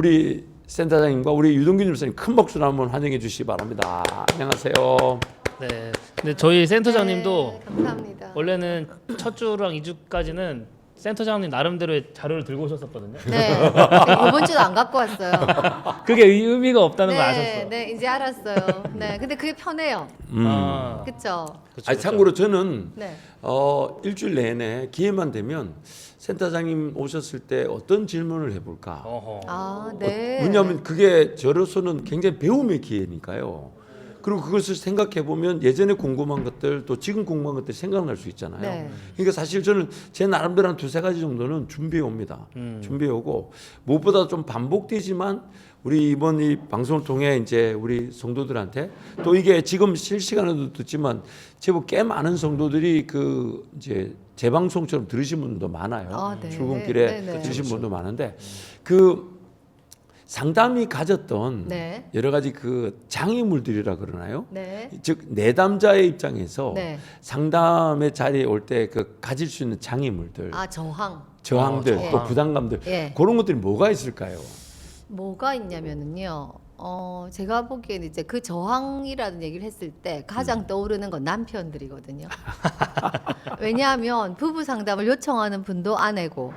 우리 센터장님과 우리 유동균 집사님 큰 박수로 한번 환영해 주시기 바랍니다. 안녕하세요. 네. 근데 저희 센터장님도 네, 감사합니다. 원래는 첫 주랑 2주까지는 센터장님 나름대로의 자료를 들고 오셨었거든요. 네. 이번 주도 안 갖고 왔어요. 그게 의미가 없다는 걸 아셨어요. 네, 이제 알았어요. 네, 근데 그게 편해요. 아, 그렇죠. 그쵸, 아니, 그쵸. 참고로 저는 네. 일주일 내내 기회만 되면 센터장님 오셨을 때 어떤 질문을 해볼까. 어허. 아, 네. 왜냐하면 그게 저로서는 굉장히 배움의 기회니까요. 그리고 그것을 생각해 보면 예전에 궁금한 것들 또 지금 궁금한 것들이 생각날 수 있잖아요. 네. 그러니까 사실 저는 제 나름대로 한 두세 가지 정도는 준비해 옵니다. 준비해 오고 무엇보다 좀 반복되지만 우리 이번 이 방송을 통해 이제 우리 성도들한테 또 이게 지금 실시간에도 듣지만 제법 꽤 많은 성도들이 그 이제 재방송처럼 들으신 분도 많아요. 아, 네. 출근길에 네, 네. 들으신 분도 많은데 그 상담이 가졌던 네. 여러 가지 그 장애물들이라 그러나요? 네. 즉 내담자의 입장에서 네. 상담의 자리에 올 때 그 가질 수 있는 장애물들, 아, 저항. 저항들, 저항. 또 부담감들 예. 그런 것들이 뭐가 있을까요? 뭐가 있냐면은요. 제가 보기에는 이제 그 저항이라는 얘기를 했을 때 가장 떠오르는 건 남편들이거든요. 왜냐하면 부부 상담을 요청하는 분도 아내고,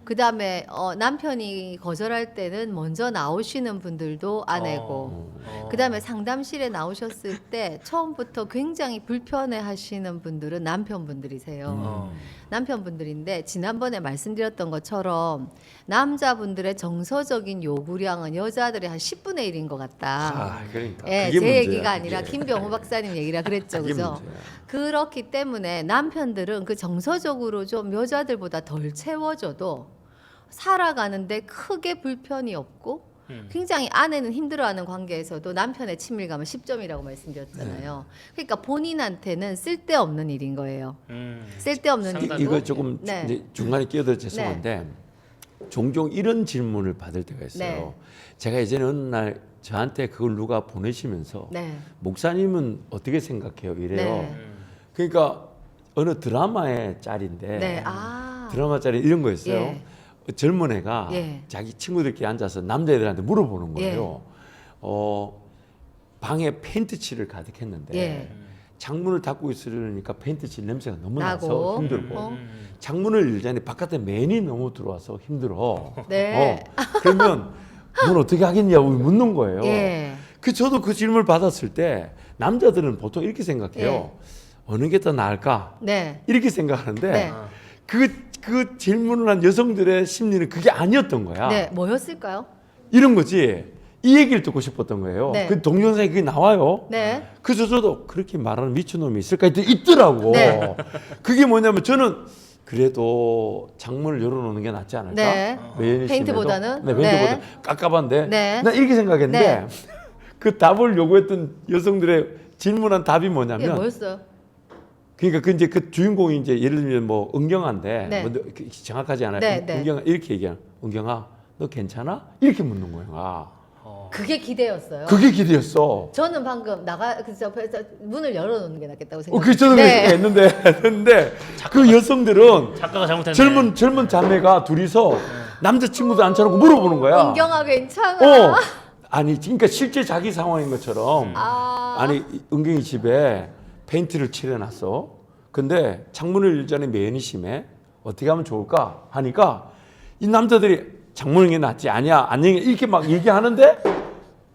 그 다음에 남편이 거절할 때는 먼저 나오시는 분들도 아내고, 그 다음에 상담실에 나오셨을 때 처음부터 굉장히 불편해 하시는 분들은 남편분들이세요. 남편분들인데 지난번에 말씀드렸던 것처럼 남자분들의 정서적인 요구량은 여자들의 한 10분의 1인 것 같다. 그러니까 예, 그게 제 문제야, 얘기가 아니라 그게. 김병호 박사님 얘기라 그랬죠, 그게 그죠? 문제야. 그렇기 때문에 남편들은 그 정서적으로 좀 여자들보다 덜 채워져도 살아가는데 크게 불편이 없고 굉장히 아내는 힘들어하는 관계에서도 남편의 친밀감은 10점이라고 말씀드렸잖아요. 그러니까 본인한테는 쓸데없는 일인 거예요. 쓸데없는 상당히 일이고. 이거 조금 네. 이제 중간에 끼어들어 죄송한데 종종 이런 질문을 받을 때가 있어요. 네. 제가 예전에 어느 날 저한테 그걸 누가 보내시면서 네. 목사님은 어떻게 생각해요? 이래요. 네. 그러니까 어느 드라마의 짤인데 네. 아. 드라마 짤이 이런 거였어요. 예. 젊은 애가 예. 자기 친구들끼리 앉아서 남자애들한테 물어보는 거예요. 방에 페인트칠을 가득했는데 예. 창문을 닫고 있으려니까 페인트칠 냄새가 너무 나고. 나서 힘들고 창문을 열자니 바깥에 맨이 너무 들어와서 힘들어. 네. 그러면 넌 어떻게 하겠냐고 묻는 거예요. 예. 저도 그 질문을 받았을 때 남자들은 보통 이렇게 생각해요. 예. 어느 게 더 나을까? 네. 이렇게 생각하는데 네. 그 질문을 한 여성들의 심리는 그게 아니었던 거야. 네. 뭐였을까요? 이런 거지. 이 얘기를 듣고 싶었던 거예요. 네. 그 동영상에 그게 나와요. 네. 그래서 저도 그렇게 말하는 미친놈이 있을까 했더니 있더라고. 네. 그게 뭐냐면 저는 그래도 창문을 열어놓는 게 낫지 않을까? 네. 매일 페인트보다는? 네, 페인트보다 깝깝한데. 네. 나 이렇게 생각했는데 네. 그 답을 요구했던 여성들의 질문한 답이 이게 뭐냐면 뭐였어요? 그러니까 그 이제 그 주인공이 이제 예를 들면 뭐 은경아인데 네. 뭐 정확하지 않아요. 네, 네. 은경아 이렇게 얘기하는 은경아 너 괜찮아? 이렇게 묻는 거야. 그게 기대였어요. 그게 기대였어. 저는 방금 그래서 문을 열어놓는 게 낫겠다고 그 생각했어요. 저도 그렇게 했는데 그 여성들은 작가가 잘못했네. 젊은 자매가 둘이서 남자친구도 안 쳐놓고 물어보는 거야. 은경아 괜찮아? 아니 그러니까 실제 자기 상황인 것처럼 아니 은경이 집에 페인트를 칠해놨어. 근데 창문을 열자니 매연이 심해. 어떻게 하면 좋을까 하니까 이 남자들이 창문이 낫지 아니야 안녕히 이렇게 막 얘기하는데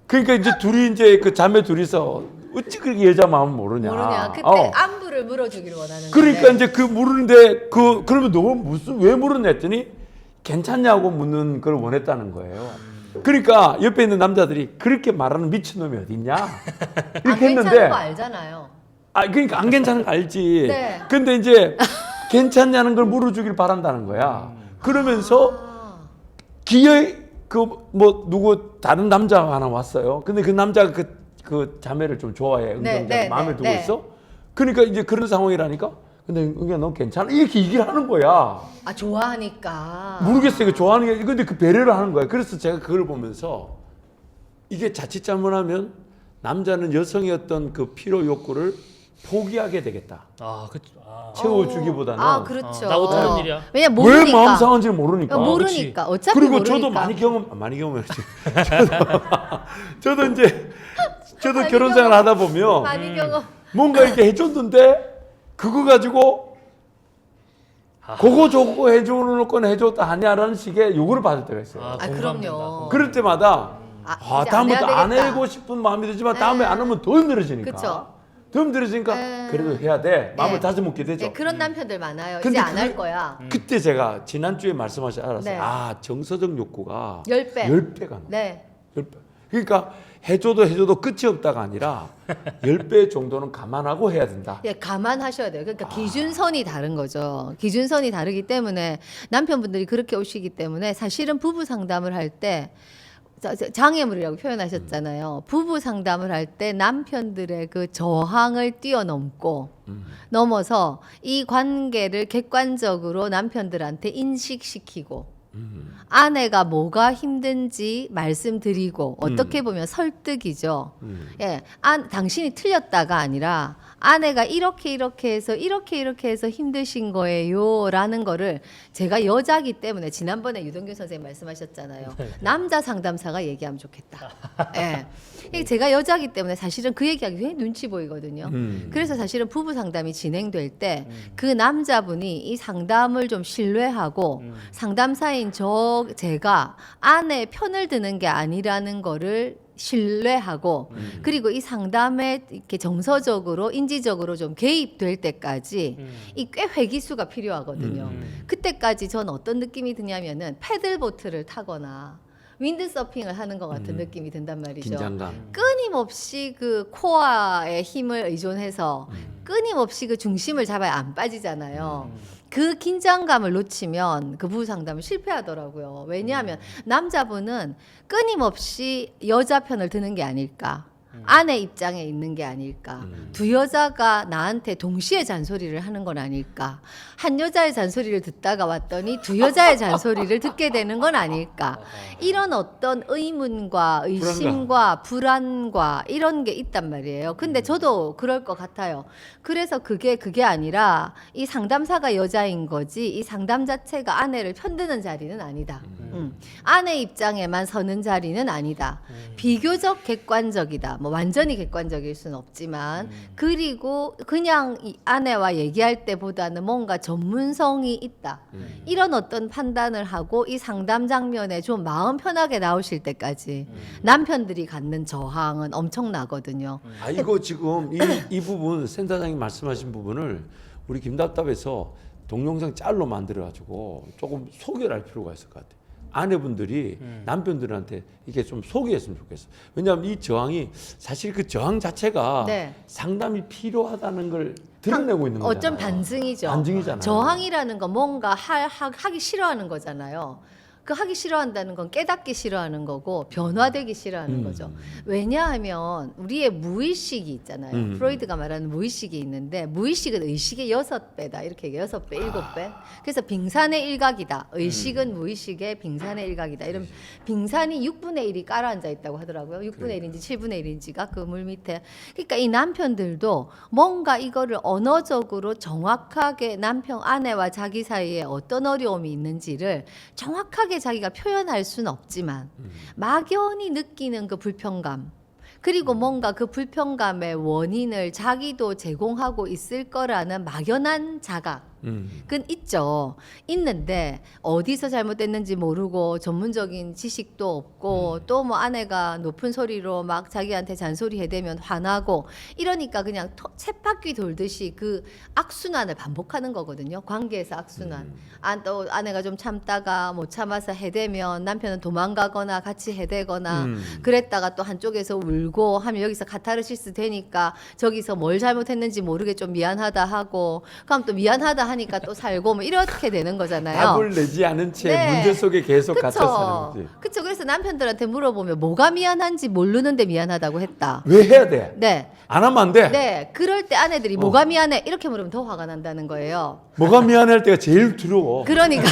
그러니까 이제 둘이 이제 그 자매 둘이서 어찌 그렇게 여자 마음 모르냐. 모르냐. 그때 안부를 물어주기를 원하는 그러니까 건데. 이제 그 물으는데 그러면 너 무슨 왜 물었냐 했더니 괜찮냐고 묻는 걸 원했다는 거예요. 그러니까 옆에 있는 남자들이 그렇게 말하는 미친놈이 어딨냐 이렇게 안 했는데 괜찮은 거 알잖아요. 그러니까 안 괜찮은 거 알지. 네. 근데 이제 괜찮냐는 걸 물어주길 바란다는 거야. 그러면서 기어이 뭐 누구 다른 남자가 하나 왔어요. 근데 그 남자가 그 자매를 좀 좋아해. 은경자 네, 마음에 네, 두고 네. 있어. 그러니까 이제 그런 상황이라니까. 근데 은경아 너 괜찮아? 이렇게 얘기를 하는 거야. 좋아하니까. 모르겠어요. 그 좋아하는 게 근데 그 배려를 하는 거야. 그래서 제가 그걸 보면서 이게 자칫 잘못하면 남자는 여성의 어떤 그 필요 욕구를 포기하게 되겠다. 아, 그렇죠. 아, 채워주기보다는 아, 그렇죠. 나하고 다른 일이야. 왜냐 왜 모르니까. 마음 상한지를 모르니까. 모르니까. 어차피 그리고 모르니까. 저도 많이 경험했지. 저도 이제 저도 많이 결혼 생활 하다 보면 많이 경험. 뭔가 이렇게 해줬는데 그거 가지고 그거 저거 해주는 건 해줬다 하냐라는 식의 요구를 받을 때가 있어요. 아, 공감된다. 그럼요. 그럴 때마다 이제 다음부터 안 안 해야 하고 싶은 마음이 들지만 다음에 안 하면 더 힘들어지니까. 그쵸. 더 힘들어지니까 그래도 해야 돼. 마음을 네. 다져먹게 되죠. 네, 그런 남편들 많아요. 근데 이제 안 할 거야. 그때 제가 지난주에 말씀하셔서 알았어요. 네. 아, 정서적 욕구가 10배. 10배가 나. 네. 10배. 그러니까 해줘도 끝이 없다가 아니라 10배 정도는 감안하고 해야 된다. 예, 감안하셔야 돼요. 그러니까 기준선이 다른 거죠. 기준선이 다르기 때문에 남편분들이 그렇게 오시기 때문에 사실은 부부 상담을 할 때 장애물이라고 표현하셨잖아요. 부부 상담을 할 때 남편들의 그 저항을 뛰어넘고 넘어서 이 관계를 객관적으로 남편들한테 인식시키고 아내가 뭐가 힘든지 말씀드리고 어떻게 보면 설득이죠. 예, 당신이 틀렸다가 아니라 아내가 이렇게 해서 힘드신 거예요라는 거를 제가 여자기 때문에 지난번에 유동균 선생님 말씀하셨잖아요. 남자 상담사가 얘기하면 좋겠다. 예. 제가 여자기 때문에 사실은 그 얘기하기 굉장히 눈치 보이거든요. 그래서 사실은 부부 상담이 진행될 때 그 남자분이 이 상담을 좀 신뢰하고 상담사인 제가 아내의 편을 드는 게 아니라는 거를 신뢰하고 그리고 이 상담에 이렇게 정서적으로 인지적으로 좀 개입될 때까지 이 꽤 회기수가 필요하거든요. 그때까지 전 어떤 느낌이 드냐면은 패들보트를 타거나 윈드서핑을 하는 것 같은 느낌이 든단 말이죠. 긴장감. 끊임없이 그 코어의 힘을 의존해서 끊임없이 그 중심을 잡아야 안 빠지잖아요. 그 긴장감을 놓치면 그 부부 상담은 실패하더라고요. 왜냐하면 남자분은 끊임없이 여자 편을 드는 게 아닐까. 아내 입장에 있는 게 아닐까. 두 여자가 나한테 동시에 잔소리를 하는 건 아닐까. 한 여자의 잔소리를 듣다가 왔더니 두 여자의 잔소리를 듣게 되는 건 아닐까. 이런 어떤 의문과 의심과 불안과 이런 게 있단 말이에요. 근데 저도 그럴 것 같아요. 그래서 그게 아니라 이 상담사가 여자인 거지 이 상담 자체가 아내를 편드는 자리는 아니다. 아내 입장에만 서는 자리는 아니다. 비교적 객관적이다. 뭐 완전히 객관적일 수는 없지만 그리고 그냥 이 아내와 얘기할 때보다는 뭔가 전문성이 있다. 이런 어떤 판단을 하고 이 상담 장면에 좀 마음 편하게 나오실 때까지 남편들이 갖는 저항은 엄청나거든요. 아, 이거 지금 이 부분 센터장님 말씀하신 부분을 우리 김답답에서 동영상 짤로 만들어가지고 조금 소개할 필요가 있을 것 같아요. 아내분들이 남편들한테 이게 좀 소개했으면 좋겠어. 왜냐하면 이 저항이 사실 그 저항 자체가 네. 상담이 필요하다는 걸 드러내고 있는 거잖아요. 어쩜 반증이죠. 반증이잖아요. 저항이라는 건 뭔가 하기 싫어하는 거잖아요. 그 하기 싫어한다는 건 깨닫기 싫어하는 거고 변화되기 싫어하는 거죠. 왜냐하면 우리의 무의식이 있잖아요. 프로이드가 말하는 무의식이 있는데 무의식은 의식의 6배다. 이렇게 얘기해요. 6배, 7배. 그래서 빙산의 일각이다. 의식은 무의식의 빙산의 일각이다. 이런 빙산이 6분의 1이 깔아앉아 있다고 하더라고요. 6분의 1인지 7분의 1인지가 그 물 밑에. 그러니까 이 남편들도 뭔가 이거를 언어적으로 정확하게 남편, 아내와 자기 사이에 어떤 어려움이 있는지를 정확하게 자기가 표현할 수는 없지만 막연히 느끼는 그 불편감 그리고 뭔가 그 불편감의 원인을 자기도 제공하고 있을 거라는 막연한 자각 그건 있죠. 있는데 어디서 잘못됐는지 모르고 전문적인 지식도 없고 또 뭐 아내가 높은 소리로 막 자기한테 잔소리 해대면 화나고 이러니까 그냥 쳇바퀴 돌듯이 그 악순환을 반복하는 거거든요. 관계에서 악순환. 또 아내가 좀 참다가 못 참아서 해대면 남편은 도망가거나 같이 해대거나 그랬다가 또 한쪽에서 울고 하면 여기서 카타르시스 되니까 저기서 뭘 잘못했는지 모르게 좀 미안하다 하고 그럼 또 미안하다 하니까 또 살고 뭐 이렇게 되는 거잖아요. 답을 내지 않은 채 네. 문제 속에 계속 갇혀 사는 거지. 그쵸. 그래서 남편들한테 물어보면 뭐가 미안한지 모르는데 미안하다고 했다. 왜 해야 돼? 네. 안 하면 안 돼? 네. 그럴 때 아내들이 뭐가 미안해? 이렇게 물으면 더 화가 난다는 거예요. 뭐가 미안할 때가 제일 두려워. 그러니까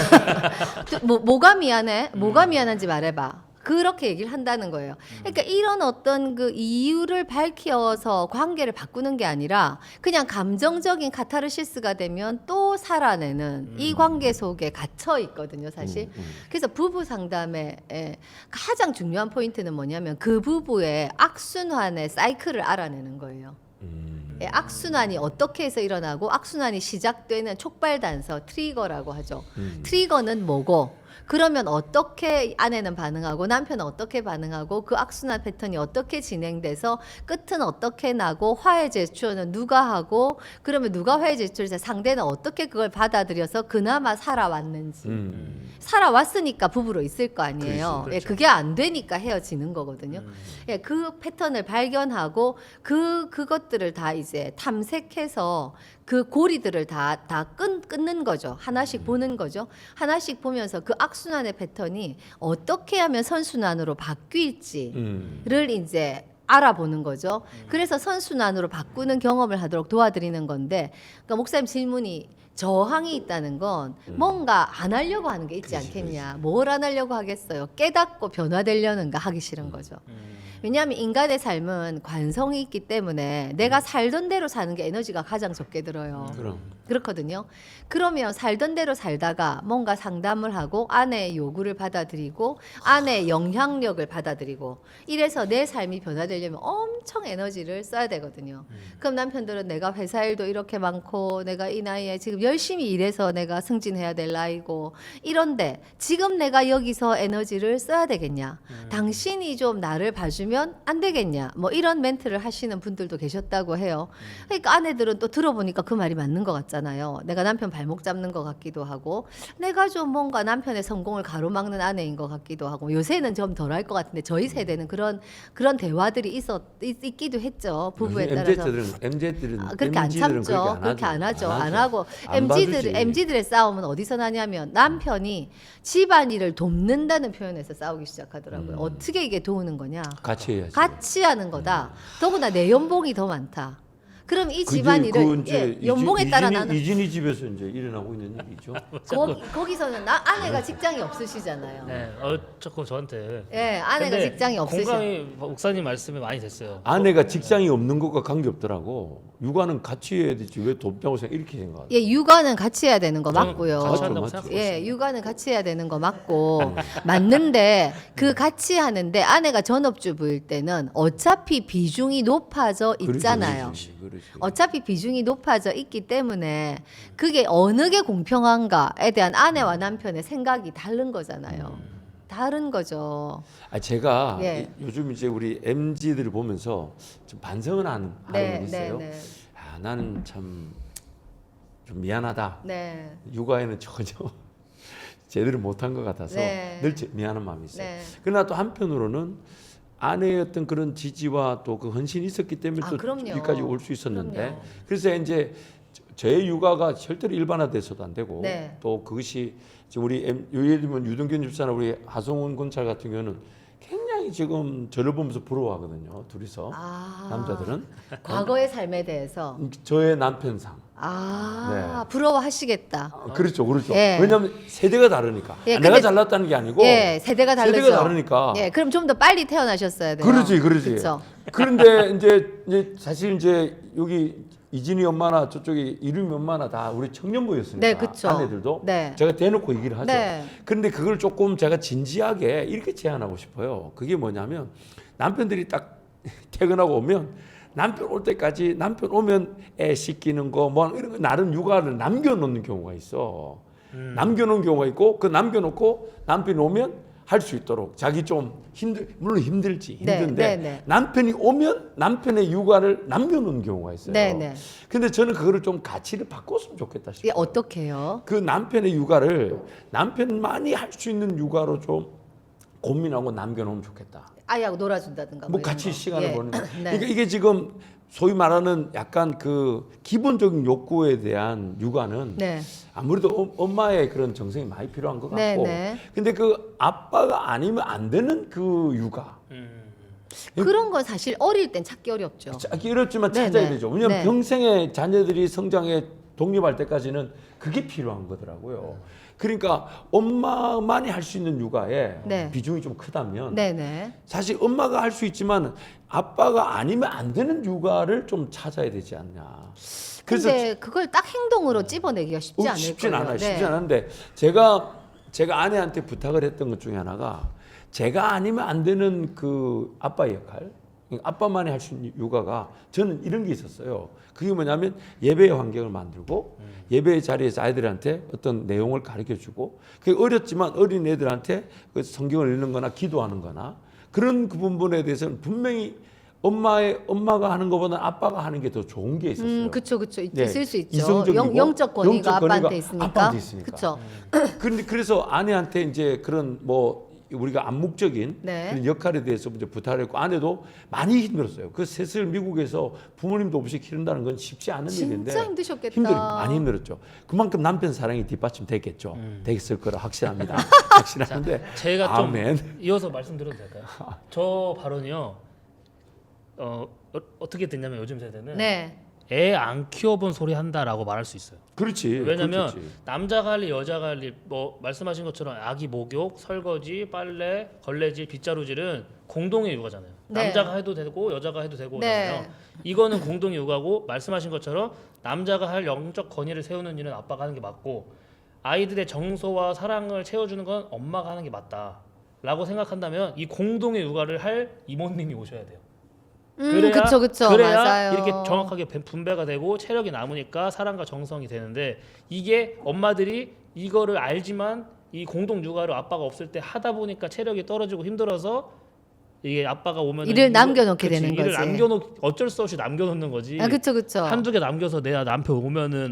뭐가 미안해? 뭐가 미안한지 말해봐. 그렇게 얘기를 한다는 거예요. 그러니까 이런 어떤 그 이유를 밝혀서 관계를 바꾸는 게 아니라 그냥 감정적인 카타르시스가 되면 또 살아내는 이 관계 속에 갇혀 있거든요, 사실. 그래서 부부 상담의 가장 중요한 포인트는 뭐냐면 그 부부의 악순환의 사이클을 알아내는 거예요. 악순환이 어떻게 해서 일어나고 악순환이 시작되는 촉발 단서 트리거라고 하죠. 트리거는 뭐고 그러면 어떻게 아내는 반응하고 남편은 어떻게 반응하고 그 악순환 패턴이 어떻게 진행돼서 끝은 어떻게 나고 화해 제스처는 누가 하고 그러면 누가 화해 제스처를 해서 상대는 어떻게 그걸 받아들여서 그나마 살아왔는지 살아왔으니까 부부로 있을 거 아니에요. 그렇죠. 예, 그게 안 되니까 헤어지는 거거든요. 예, 그 패턴을 발견하고 그것들을 다 이제 탐색해서 그 고리들을 다 끊는 거죠. 하나씩 보는 거죠. 하나씩 보면서 그 악순환의 패턴이 어떻게 하면 선순환으로 바뀔지를 이제 알아보는 거죠. 그래서 선순환으로 바꾸는 경험을 하도록 도와드리는 건데, 그러니까 목사님 질문이 저항이 있다는 건 뭔가 안 하려고 하는 게 있지 않겠냐. 뭘 안 하려고 하겠어요. 깨닫고 변화되려는가 하기 싫은 거죠. 왜냐하면 인간의 삶은 관성이 있기 때문에 내가 살던 대로 사는 게 에너지가 가장 적게 들어요. 그렇거든요. 그러면 살던 대로 살다가 뭔가 상담을 하고 아내의 요구를 받아들이고 아내의 영향력을 받아들이고 이래서 내 삶이 변화되려면 엄청 에너지를 써야 되거든요. 그럼 남편들은 내가 회사 일도 이렇게 많고 내가 이 나이에 지금 열심히 일해서 내가 승진해야 될 나이고 이런데 지금 내가 여기서 에너지를 써야 되겠냐. 당신이 좀 나를 봐주면 안 되겠냐. 뭐 이런 멘트를 하시는 분들도 계셨다고 해요. 그러니까 아내들은 또 들어보니까 그 말이 맞는 것 같잖아요. 내가 남편 발목 잡는 것 같기도 하고 내가 좀 뭔가 남편의 성공을 가로막는 아내인 것 같기도 하고 요새는 좀 덜할 것 같은데 저희 세대는 그런 대화들이 있기도 했죠. 부부에 따라서. MZ들은 그렇게 안 참죠. 그렇게 안 하죠. 안 하고 안 봐주지. MZ들의 싸움은 어디서 나냐면 남편이 집안일을 돕는다는 표현에서 싸우기 시작하더라고요. 어떻게 이게 도우는 거냐? 같이 해야지. 같이 하는 거다. 더구나 내 연봉이 더 많다. 그럼 이 집안일을 연봉에 따라 나는 이진이 집에서 이제 일어나고 있는 얘기죠. 거기서는 아내가 직장이 없으시잖아요. 네, 조금 저한테. 예, 아내가 근데 직장이 없으시. 공감이 목사님 말씀에 많이 됐어요. 아내가 직장이 없는 것과 관계 없더라고. 육아는 같이 해야 되지 왜 돕냐고 이렇게 생각하죠. 예, 육아는 같이 해야 되는 거 저는 맞고요. 같이 한다고 맞죠. 생각하고 예, 있어요. 육아는 같이 해야 되는 거 맞고 맞는데 그 같이 하는데 아내가 전업주부일 때는 어차피 비중이 높아져 있잖아요. 그러지. 어차피 비중이 높아져 있기 때문에 그게 어느 게 공평한가에 대한 아내와 남편의 생각이 다른 거잖아요. 다른 거죠. 제가 예. 요즘 이제 우리 MZ들을 보면서 좀 반성을 하는 게 있어요. 네. 나는 참 좀 미안하다. 네. 육아에는 전혀 제대로 못한 것 같아서 네. 늘 미안한 마음이 있어요. 네. 그러나 또 한편으로는 아내의 어떤 그런 지지와 또 그 헌신이 있었기 때문에 또 그럼요. 여기까지 올 수 있었는데 그럼요. 그래서 이제 제 육아가 절대로 일반화돼서도 안 되고 네. 또 그것이 지금 우리 예를 들면 유동균 집사나 우리 하성훈 군찰 같은 경우는 굉장히 지금 저를 보면서 부러워하거든요. 둘이서 남자들은 과거의 삶에 대해서 저의 남편상 부러워하시겠다. 그렇죠. 예. 왜냐하면 세대가 다르니까 예, 내가 근데- 잘났다는 게 아니고 예, 세대가 다르죠. 세대가 다르니까 예, 그럼 좀 더 빨리 태어나셨어야 돼요. 그러지. 그렇죠. 그런데 이제 사실 이제 여기 이진이 엄마나 저쪽에 이름이 엄마나 다 우리 청년부였으니까 네, 그쵸. 아내들도 네. 제가 대놓고 얘기를 하죠. 네. 그런데 그걸 조금 제가 진지하게 이렇게 제안하고 싶어요. 그게 뭐냐면 남편들이 딱 퇴근하고 오면 남편 올 때까지 남편 오면 애 씻기는 거 뭐 이런 거 나름 육아를 남겨놓는 경우가 있어. 남겨놓은 경우가 있고 그 남겨놓고 남편이 오면 할 수 있도록 자기 좀 물론 힘든데 네. 남편이 오면 남편의 육아를 남겨놓는 경우가 있어요. 네. 근데 저는 그거를 좀 가치를 바꿨으면 좋겠다 싶어요. 예, 어떻게요? 그 남편의 육아를 남편만이 할 수 있는 육아로 좀 고민하고 남겨놓으면 좋겠다. 아이하고 놀아준다든가. 뭐 이런 같이 거. 시간을 예. 보내는 거. 네. 그러니까 이게 지금 소위 말하는 약간 그 기본적인 욕구에 대한 육아는 네. 아무래도 엄마의 그런 정성이 많이 필요한 것 같고 네. 근데 그 아빠가 아니면 안 되는 그 육아 그런 건 사실 어릴 땐 찾기 어렵죠. 찾기 어렵지만 네, 찾아야 네. 되죠. 왜냐하면 네. 평생에 자녀들이 성장에 독립할 때까지는 그게 필요한 거더라고요. 그러니까 엄마만이 할 수 있는 육아에 네. 비중이 좀 크다면 네네. 사실 엄마가 할 수 있지만 아빠가 아니면 안 되는 육아를 좀 찾아야 되지 않냐. 그래서 근데 그걸 딱 행동으로 찝어내기가 쉽지 않을 쉽진 거예요. 않아요. 네. 쉽진 않은데 제가 아내한테 부탁을 했던 것 중에 하나가 제가 아니면 안 되는 그 아빠의 역할, 아빠만이 할 수 있는 육아가 저는 이런 게 있었어요. 그게 뭐냐면 예배의 환경을 만들고 예배의 자리에서 아이들한테 어떤 내용을 가르쳐주고 그게 어렸지만 어린 애들한테 그 성경을 읽는 거나 기도하는 거나 그런 그 부분에 대해서는 분명히 엄마가 하는 것보다 아빠가 하는 게 더 좋은 게 있었어요. 그쵸. 네. 있을 수 있죠. 이성적이고 영적 권위가 아빠한테 아빠한테 있으니까. 그쵸. 그래서 아내한테 이제 그런 뭐 우리가 암묵적인 네. 그런 역할에 대해서 이제 부탁을 했고 아내도 많이 힘들었어요. 그 셋을 미국에서 부모님도 없이 키운다는 건 쉽지 않은 일인데 진짜 힘드셨겠다. 많이 힘들었죠. 그만큼 남편 사랑이 뒷받침됐겠죠. 되겠을 거라 확신합니다. 확신하는데 제가 아멘. 좀 이어서 말씀드려도 될까요? 저 발언이요. 어떻게 됐냐면 요즘 세대는 네. 애 안 키워본 소리 한다라고 말할 수 있어요. 그렇지. 왜냐면 그렇겠지. 남자가 할 일, 여자가 할 일, 뭐 말씀하신 것처럼 아기 목욕, 설거지, 빨래, 걸레질, 빗자루질은 공동의 육아잖아요. 네. 남자가 해도 되고 여자가 해도 되고 네. 잖아요. 이거는 공동의 육아고 말씀하신 것처럼 남자가 할 영적 권위를 세우는 일은 아빠가 하는 게 맞고 아이들의 정서와 사랑을 채워주는 건 엄마가 하는 게 맞다라고 생각한다면 이 공동의 육아를 할 이모님이 오셔야 돼요. 그쵸. 그래야 맞아요. 이렇게 정확하게 분배가 되고 체력이 남으니까 사랑과 정성이 되는데 이게 엄마들이 이거를 알지만 이 공동 육아를 아빠가 없을 때 하다 보니까 체력이 떨어지고 힘들어서 이게 아빠가 오면 일을 남겨놓게 되는 일을 거지. 어쩔 수 없이 남겨놓는 거지. 아, 그쵸. 한두 개 남겨서 내 남편 오면은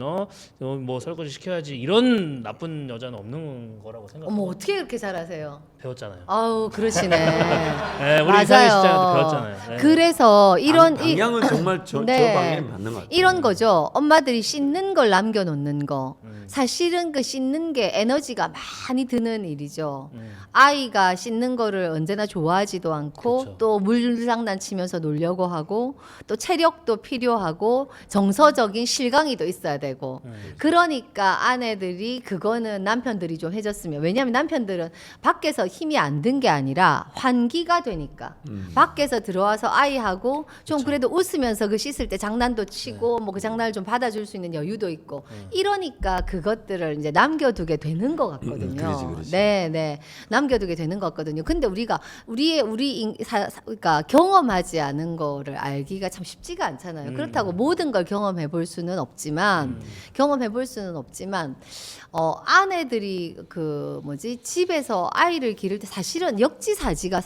뭐 설거지 시켜야지 이런 나쁜 여자는 없는 거라고 어머, 생각해요. 어떻게 그렇게 잘하세요? 배웠잖아요. 아우, 그러시네. 네, 우리 맞아요. 이상희 시장한테 배웠잖아요. 네. 그래서 이런 방향은 정말 저 네. 방향이 맞는 것 같아요. 이런 거죠. 엄마들이 씻는 걸 남겨놓는 거. 사실은 그 씻는 게 에너지가 많이 드는 일이죠. 아이가 씻는 거를 언제나 좋아하지도 않고 그쵸. 또 물장난치면서 놀려고 하고 또 체력도 필요하고 정서적인 실강이도 있어야 되고 그러니까 아내들이 그거는 남편들이 좀 해줬으면 왜냐하면 남편들은 밖에서 힘이 안 든 게 아니라 환기가 되니까 밖에서 들어와서 아이하고 좀 그래도 웃으면서 그 씻을 때 장난도 치고 뭐 그 장난을 좀 받아줄 수 있는 여유도 있고 이러니까 그것들을 이제 남겨두게 되는 것 같거든요. 그러지. 네, 남겨두게 되는 것 같거든요. 근데 우리가 그러니까 경험하지 않은 거를 알기가 참 쉽지가 않잖아요. 그렇다고 모든 걸 경험해 볼 수는 없지만 아내들이 집에서 아이를 기를 때 사실은 역지사지가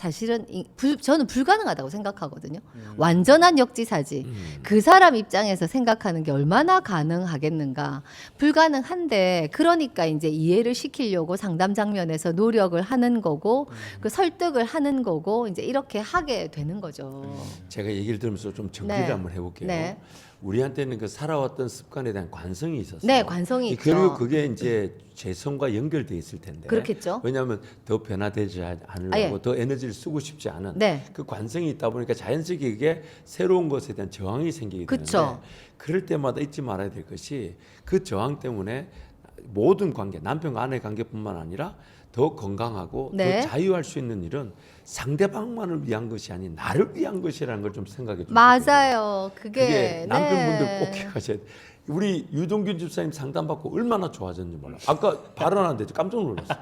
저는 불가능하다고 생각하거든요. 완전한 역지사지. 그 사람 입장에서 생각하는 게 얼마나 가능하겠는가. 불가능한데 그러니까 이제 이해를 시키려고 상담 장면에서 노력을 하는 거고 그 설득을 하는 거고 이제 이렇게 하게 되는 거죠. 제가 얘기를 들으면서 좀 정리를 네. 한번 해볼게요. 네. 우리한테는 그 살아왔던 습관에 대한 관성이 있었어요. 네, 관성이 있죠. 그리고 그게 이제 재성과 연결돼 있을 텐데. 그렇겠죠. 왜냐하면 더 변화되지 않으려고 예. 더 에너지를 쓰고 싶지 않은 네. 그 관성이 있다 보니까 자연스럽게 그게 새로운 것에 대한 저항이 생기게 되는데 그쵸. 그럴 때마다 잊지 말아야 될 것이 그 저항 때문에 모든 관계, 남편과 아내 관계뿐만 아니라 더 건강하고 네. 더 자유할 수 있는 일은 상대방만을 위한 것이 아닌 나를 위한 것이라는 걸 좀 생각해 주세요. 맞아요. 그게 남편분들 네. 꼭 기억하셔야 돼요. 우리 유동균 집사님 상담받고 얼마나 좋아졌는지 몰라. 아까 발언하는데 깜짝 놀랐어요.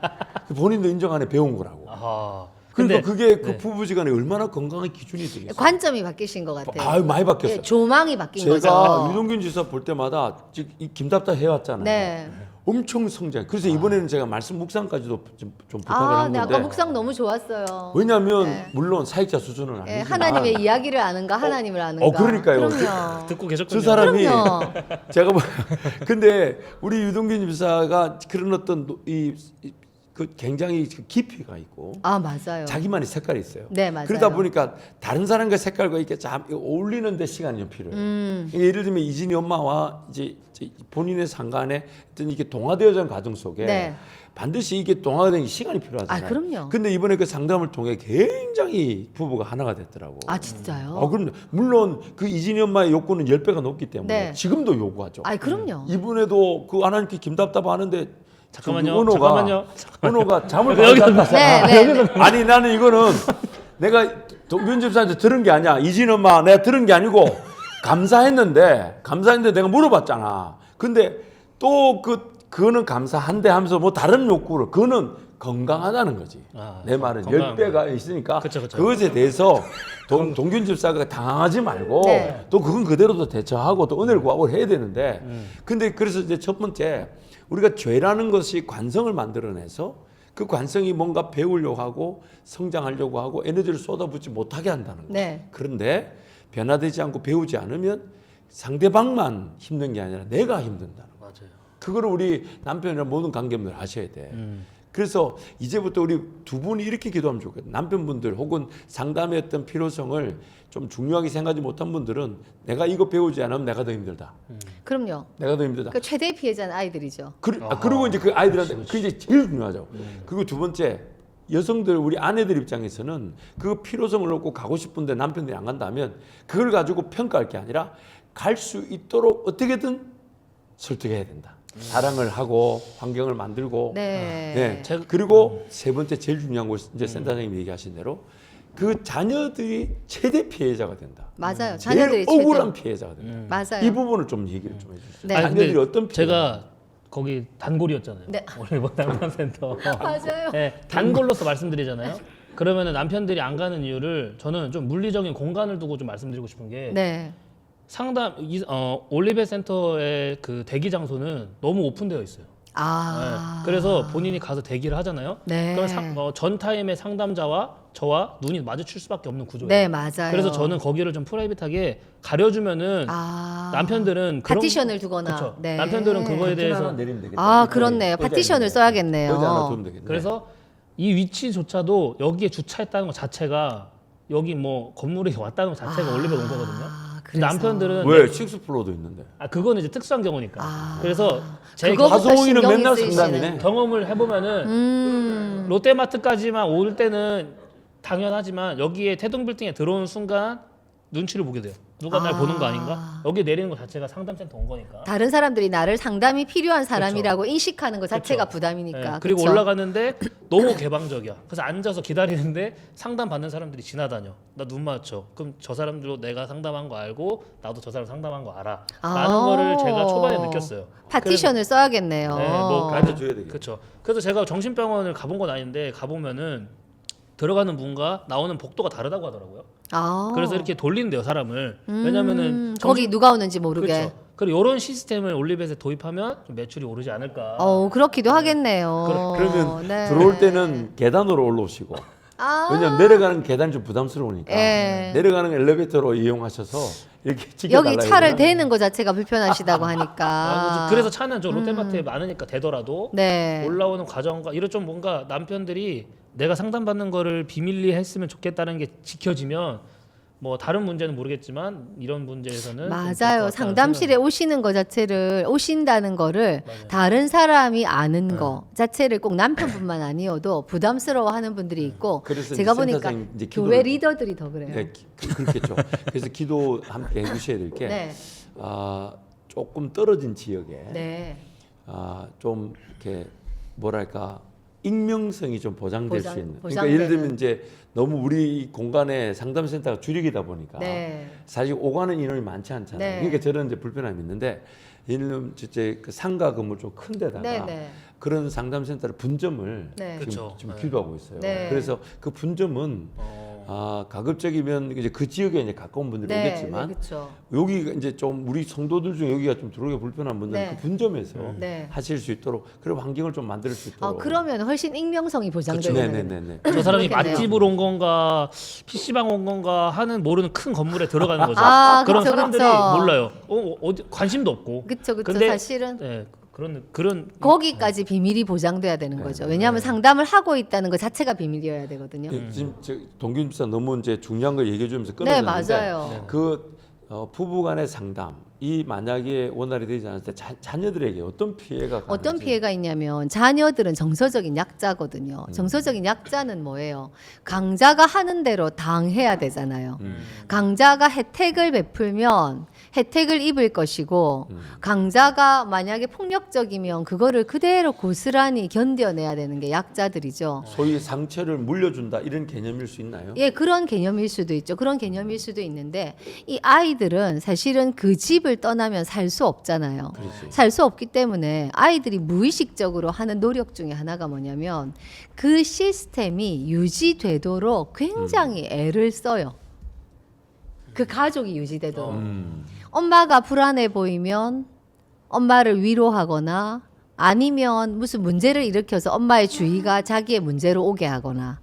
본인도 인정 안에 배운 거라고. 아하. 그러니까 근데 그게 그 네. 부부지간에 얼마나 건강한 기준이 되겠어요. 관점이 바뀌신 것 같아요. 아유 많이 바뀌었어요. 예, 조망이 바뀐 제가 거죠. 유동균 지사 볼 때마다 이 김답답 해왔잖아요. 네. 엄청 성장. 그래서 이번에는 제가 말씀 묵상까지도 좀 부탁을 한 네, 건데. 아까 묵상 너무 좋았어요. 왜냐하면 네. 물론 사역자 수준은 아니지만 예, 하나님의 이야기를 아는가, 하나님을 아는가. 그러니까요. 그럼요. 듣고 계셨군요. 저 사람이 그럼요. 제가 근데 우리 유동균 집사가 그런 어떤 그 굉장히 깊이가 있고 아, 맞아요. 자기만의 색깔이 있어요. 네, 맞아요. 그러다 보니까 다른 사람과 색깔과 이렇게 어울리는데 시간이 좀 필요해요. 예를 들면 이진이 엄마와 이제 본인의 상간에 어떤 이게 동화되어진 과정 속에 네. 반드시 이게 동화가 되는 시간이 필요하잖아요. 아, 그럼요. 근데 이번에 그 상담을 통해 굉장히 부부가 하나가 됐더라고. 아, 진짜요? 그럼 물론 그 이진이 엄마의 욕구는 10배가 높기 때문에 네. 지금도 요구하죠. 아, 그럼요. 이분에도 그 하나님께 김답답 하는데 잠깐만요. 잠깐만요. 은호가 잠을 여기 많이 잤다. 네. 아니 나는 이거는 내가 동균 집사한테 들은 게 아니야. 이진 엄마 내가 들은 게 아니고 감사했는데 내가 물어봤잖아. 근데 또 그거는 감사한데 하면서 뭐 다른 욕구를 그거는 건강하다는 거지. 내 말은 10배가 있으니까 그쵸. 그것에 대해서 동균 집사가 당황하지 말고 네. 또 그건 그대로도 대처하고 또 은혜를 구하고 해야 되는데 근데 그래서 이제 첫 번째 우리가 죄라는 것이 관성을 만들어내서 그 관성이 뭔가 배우려고 하고 성장하려고 하고 에너지를 쏟아붓지 못하게 한다는 거예요. 네. 그런데 변화되지 않고 배우지 않으면 상대방만 힘든 게 아니라 내가 힘든다는 거예요. 맞아요. 그거를 우리 남편이랑 모든 관계분들 아셔야 돼. 그래서 이제부터 우리 두 분이 이렇게 기도하면 좋겠다. 남편분들 혹은 상담의 어떤 필요성을 좀 중요하게 생각하지 못한 분들은 내가 이거 배우지 않으면 내가 더 힘들다. 그럼요. 내가 더 힘들다. 그 최대 피해자는 아이들이죠. 그리고 이제 그 아이들한테 그게 이제 제일 중요하죠. 그리고 두 번째 여성들 우리 아내들 입장에서는 그 필요성을 놓고 가고 싶은데 남편들이 안 간다면 그걸 가지고 평가할 게 아니라 갈 수 있도록 어떻게든 설득해야 된다. 사랑을 하고 환경을 만들고 네. 그리고 세 번째 제일 중요한 것이 이제 센터장님이 얘기하신 대로 그 자녀들이 최대 피해자가 된다. 맞아요. 제일 자녀들이 억울한 피해자가 된다. 맞아요. 이 부분을 좀 얘기를 좀 해주세요. 네. 아니, 자녀들이 근데 어떤 피해? 제가 거기 단골이었잖아요. 네. 올리버 상담센터. 맞아요. 네, 단골로서 말씀드리잖아요. 그러면은 남편들이 안 가는 이유를 저는 좀 물리적인 공간을 두고 좀 말씀드리고 싶은 게 네. 올리베 센터의 그 대기 장소는 너무 오픈되어 있어요. 네, 그래서 본인이 가서 대기를 하잖아요. 네. 그럼 전 타임의 상담자와 저와 눈이 마주칠 수밖에 없는 구조예요. 네, 맞아요. 그래서 저는 거기를 좀 프라이빗하게 가려주면은 남편들은 파티션을 두거나. 그쵸. 네. 남편들은 그거에 대해서 내리면 되겠다. 그렇네요. 파티션을 써야겠네요. 여자 하나 두면 되겠네. 그래서 이 위치조차도 여기에 주차했다는 것 자체가 여기 뭐 건물에 왔다는 것 자체가 올리브에 온 거거든요. 그래서. 남편들은 왜 식스플로어도 있는데? 그거는 이제 특수한 경우니까. 그래서 제 그거부터 하소홍이는 신경이 맨날 쓰이시는. 상담이네. 경험을 해보면은 롯데마트까지만 올 때는 당연하지만 여기에 태동빌딩에 들어오는 순간 눈치를 보게 돼요. 누가 날 보는 거 아닌가? 여기 내리는 것 자체가 상담센터 온 거니까. 다른 사람들이 나를 상담이 필요한 사람이라고 인식하는 것 자체가 부담이니까. 네, 그리고 그쵸? 올라가는데 너무 개방적이야. 그래서 앉아서 기다리는데 상담 받는 사람들이 지나다녀. 나 눈 맞춰. 그럼 저 사람들도 내가 상담한 거 알고 나도 저 사람 상담한 거 알아. 라는 거를 제가 초반에 느꼈어요. 파티션을 써야겠네요. 네, 뭐 가르쳐줘야 되겠네. 그렇죠. 그래서 제가 정신병원을 가본 건 아닌데 가보면은 들어가는 문과 나오는 복도가 다르다고 하더라고요. 그래서 이렇게 돌린대요 사람을. 왜냐면은 거기 누가 오는지 모르게. 그렇죠. 그리고 이런 시스템을 올리브에서 도입하면 좀 매출이 오르지 않을까. 그렇기도 하겠네요. 그러면 네. 들어올 때는 계단으로 올라오시고 왜냐면 내려가는 계단이 좀 부담스러우니까 예. 내려가는 엘리베이터로 이용하셔서 이렇게 여기 찍어달라 차를 대는 것 자체가 불편하시다고 하니까. 그래서 차는 저 롯데마트에 많으니까 되더라도 네. 올라오는 과정과 이런 좀 뭔가 남편들이 내가 상담받는 거를 비밀리 했으면 좋겠다는 게 지켜지면 뭐 다른 문제는 모르겠지만 이런 문제에서는 좀 될것 맞아요. 같다는 상담실에 생각이- 오시는 거 자체를 오신다는 거를 맞아요. 다른 사람이 아는 거 자체를 꼭 남편뿐만 아니어도 부담스러워하는 분들이 있고 그래서 제가 이제 보니까 센터장님 이제 교회 기도를- 리더들이 더 그래요. 네, 그렇겠죠. 그래서 기도 함께 해주셔야 될 게 네. 조금 떨어진 지역에 네. 좀 이렇게 뭐랄까 익명성이 좀 보장될 수 있는. 그러니까 보장되는. 예를 들면 이제 너무 우리 공간에 상담센터가 줄이기다 보니까 네. 사실 오가는 인원이 많지 않잖아요. 네. 그러니까 저런 이제 불편함이 있는데 예를 들면 진짜 그 상가 건물 좀 큰 데다가 네, 네. 그런 상담센터를 분점을 네. 그쵸. 지금 네. 기도하고 있어요. 네. 그래서 그 분점은 가급적이면 이제 그 지역에 이제 가까운 분들이 네, 오겠지만 네, 그렇죠. 여기가 이제 좀 우리 성도들 중에 여기가 좀 들어오기 불편한 분들은 네. 그 분점에서 네. 하실 수 있도록 그런 환경을 좀 만들 수 있도록. 그러면 훨씬 익명성이 보장되는. 네네네네. 저 사람이 그렇겠네요. 맛집으로 온 건가 PC방 온 건가 하는 모르는 큰 건물에 들어가는 거죠. 그런 그쵸, 사람들이 그쵸. 몰라요. 어디 관심도 없고. 그쵸, 그쵸. 근데 사실은 네, 그런 거기까지 비밀이 보장돼야 되는 거죠. 왜냐하면 상담을 하고 있다는 것 자체가 비밀이어야 되거든요. 지금 동균 집사 너무 이제 중요한 걸 얘기해 주면서 네, 끊어졌는데 맞아요. 그 부부간의 상담 이 만약에 원활히 되지 않을 때 자녀들에게 어떤 피해가 어떤 가는지. 피해가 있냐면 자녀들은 정서적인 약자거든요. 정서적인 약자는 뭐예요? 강자가 하는 대로 당해야 되잖아요. 강자가 혜택을 베풀면 혜택을 입을 것이고 강자가 만약에 폭력적이면 그거를 그대로 고스란히 견뎌내야 되는 게 약자들이죠. 소위 상처를 물려준다 이런 개념일 수 있나요? 예, 그런 개념일 수도 있죠. 그런 개념일 수도 있는데 이 아이들은 사실은 그 집을 떠나면 살 수 없잖아요. 그렇지. 살 수 없기 때문에 아이들이 무의식적으로 하는 노력 중에 하나가 뭐냐면 그 시스템이 유지되도록 굉장히 애를 써요. 그 가족이 유지되도록. 엄마가 불안해 보이면 엄마를 위로하거나 아니면 무슨 문제를 일으켜서 엄마의 주의가 자기의 문제로 오게 하거나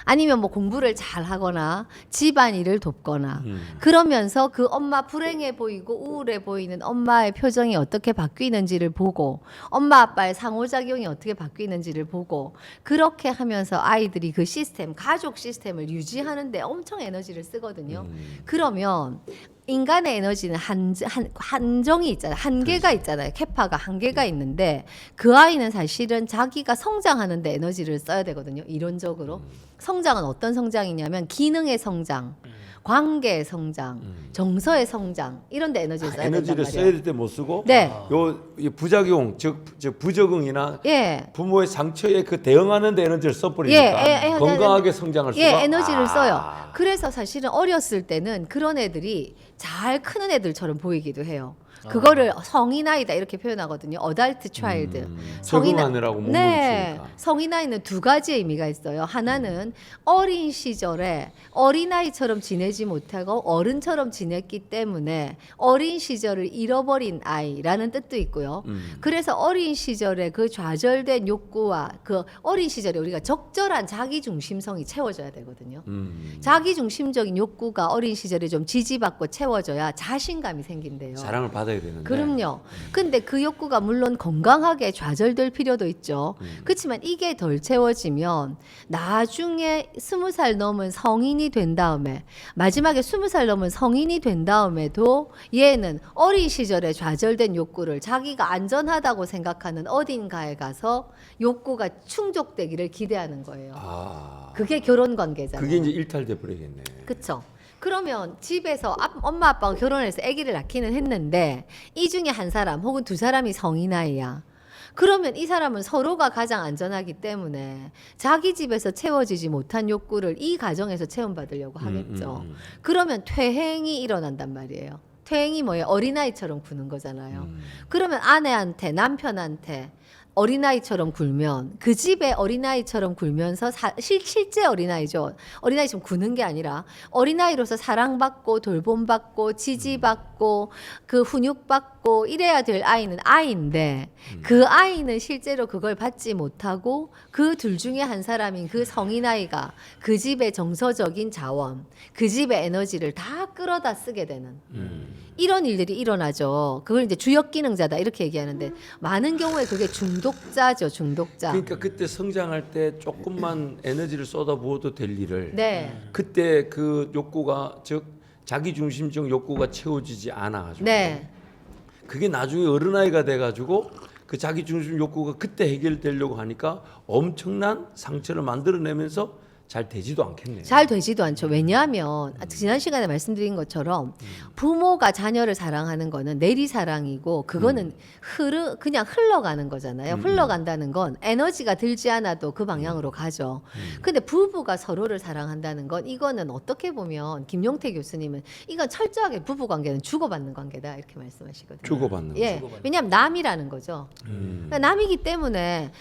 아니면 뭐 공부를 잘 하거나 집안일을 돕거나 그러면서 그 엄마 불행해 보이고 우울해 보이는 엄마의 표정이 어떻게 바뀌는지를 보고 엄마 아빠의 상호작용이 어떻게 바뀌는지를 보고 그렇게 하면서 아이들이 그 시스템, 가족 시스템을 유지하는데 엄청 에너지를 쓰거든요. 그러면 인간의 에너지는 한정이 있잖아요. 한계가 있잖아요. 캐파가 한계가 있는데 그 아이는 사실은 자기가 성장하는 데 에너지를 써야 되거든요. 이론적으로. 성장은 어떤 성장이냐면 기능의 성장, 관계의 성장, 정서의 성장 이런 데 에너지를 써야 된단 에너지를 말이에요. 써야 될 때 못 쓰고 네. 이 부작용 즉 부적응이나 예. 부모의 상처에 그 대응하는 데 에너지를 써버리니까 예, 건강하게 성장할 수가 예, 에너지를 아. 써요. 그래서 사실은 어렸을 때는 그런 애들이 잘 크는 애들처럼 보이기도 해요. 그거를 성인아이다 이렇게 표현하거든요. 어달트 차일드. 적응하느라고 몸을 쓰니까. 성인아이는 두 가지의 의미가 있어요. 하나는 어린 시절에 어린아이처럼 지내지 못하고 어른처럼 지냈기 때문에 어린 시절을 잃어버린 아이라는 뜻도 있고요. 그래서 어린 시절에 그 좌절된 욕구와 그 어린 시절에 우리가 적절한 자기중심성이 채워져야 되거든요. 자기중심적인 욕구가 어린 시절에 좀 지지받고 채워져야 자신감이 생긴대요. 사랑을 받아야 되는데. 그럼요. 근데 그 욕구가 물론 건강하게 좌절될 필요도 있죠. 그렇지만 이게 덜 채워지면 나중에 20살 넘은 성인이 된 다음에 마지막에 20살 넘은 성인이 된 다음에도 얘는 어린 시절에 좌절된 욕구를 자기가 안전하다고 생각하는 어딘가에 가서 욕구가 충족되기를 기대하는 거예요. 아. 그게 결혼 관계잖아요. 그게 이제 일탈돼 버리겠네. 그쵸. 그러면 집에서 엄마 아빠가 결혼해서 아기를 낳기는 했는데 이 중에 한 사람 혹은 두 사람이 성인아이야. 그러면 이 사람은 서로가 가장 안전하기 때문에 자기 집에서 채워지지 못한 욕구를 이 가정에서 체험받으려고 하겠죠. 그러면 퇴행이 일어난단 말이에요. 퇴행이 뭐예요? 어린아이처럼 구는 거잖아요. 그러면 아내한테 남편한테 어린아이처럼 굴면 그 집에 어린아이처럼 굴면서 실제 어린아이죠. 어린아이처럼 구는 게 아니라 어린아이로서 사랑받고 돌봄받고 지지받고 그 훈육받고 이래야 될 아이는 아이인데 그 아이는 실제로 그걸 받지 못하고 그 둘 중에 한 사람인 그 성인아이가 그 집의 정서적인 자원, 그 집의 에너지를 다 끌어다 쓰게 되는 이런 일들이 일어나죠. 그걸 이제 주역기능자다 이렇게 얘기하는데 많은 경우에 그게 중독자죠. 중독자. 그러니까 그때 성장할 때 조금만 에너지를 쏟아부어도 될 일을 네. 그때 그 욕구가 즉 자기 중심적 욕구가 채워지지 않아 가지고 네. 그게 나중에 어른아이가 돼 가지고 그 자기 중심 욕구가 그때 해결되려고 하니까 엄청난 상처를 만들어내면서 잘 되지도 않겠네요. 잘 되지도 않죠. 왜냐하면 지난 시간에 말씀드린 것처럼 부모가 자녀를 사랑하는 거는 내리사랑이고 그거는 그냥 흘러가는 거잖아요. 흘러간다는 건 에너지가 들지 않아도 그 방향으로 가죠. 근데 부부가 서로를 사랑한다는 건 이거는 어떻게 보면 김용태 교수님은 이건 철저하게 부부 관계는 주고받는 관계다 이렇게 말씀하시거든요. 주고받는 예. 왜냐하면 남이라는 거죠. 그러니까 남이기 때문에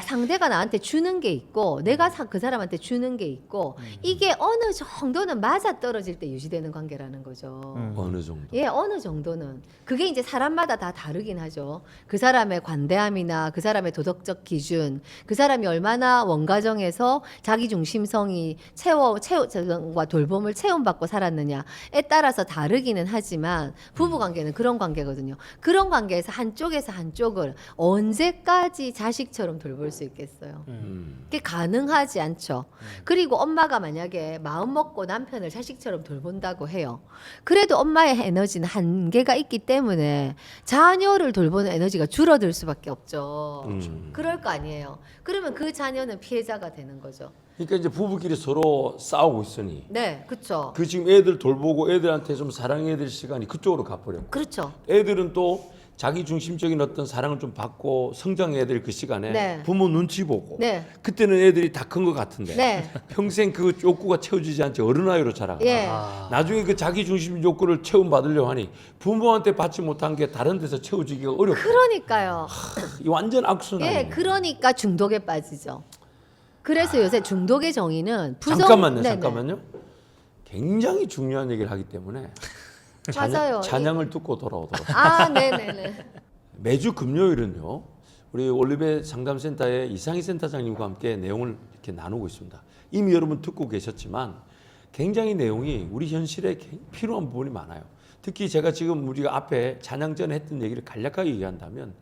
상대가 나한테 주는 게 있고 내가 그 사람한테 주는 게 있고 이게 어느 정도는 맞아 떨어질 때 유지되는 관계라는 거죠. 어느 정도. 예, 어느 정도는 그게 이제 사람마다 다 다르긴 하죠. 그 사람의 관대함이나 그 사람의 도덕적 기준, 그 사람이 얼마나 원가정에서 자기 중심성이 채워과 돌봄을 체험받고 살았느냐에 따라서 다르기는 하지만 부부 관계는 그런 관계거든요. 그런 관계에서 한쪽을 언제까지 자식처럼 돌볼 수 있겠어요? 그게 가능하지 않죠. 그리고 엄마가 만약에 마음 먹고 남편을 자식처럼 돌본다고 해요. 그래도 엄마의 에너지는 한계가 있기 때문에 자녀를 돌보는 에너지가 줄어들 수밖에 없죠. 그럴 거 아니에요. 그러면 그 자녀는 피해자가 되는 거죠. 그러니까 이제 부부끼리 서로 싸우고 있으니 네, 그렇죠. 그 지금 애들 돌보고 애들한테 좀 사랑해야 될 시간이 그쪽으로 가버렸고 그렇죠. 애들은 또 자기 중심적인 어떤 사랑을 좀 받고 성장해야 될 그 시간에 네. 부모 눈치 보고 네. 그때는 애들이 다 큰 것 같은데 네. 평생 그 욕구가 채워지지 않지 어른아이로 자라가 예. 나중에 그 자기 중심 욕구를 채움받으려고 하니 부모한테 받지 못한 게 다른 데서 채워지기가 어렵고 그러니까요. 이 완전 악순환이에요. 예, 그러니까 중독에 빠지죠. 그래서 요새 중독의 정의는 잠깐만요, 네네. 잠깐만요. 굉장히 중요한 얘기를 하기 때문에 맞아요. 찬양을 듣고 돌아오도록. 아, 네네네. 매주 금요일은요, 우리 올리베 상담센터의 이상희 센터장님과 함께 내용을 이렇게 나누고 있습니다. 이미 여러분 듣고 계셨지만 굉장히 내용이 우리 현실에 필요한 부분이 많아요. 특히 제가 지금 우리가 앞에 찬양 전에 했던 얘기를 간략하게 얘기한다면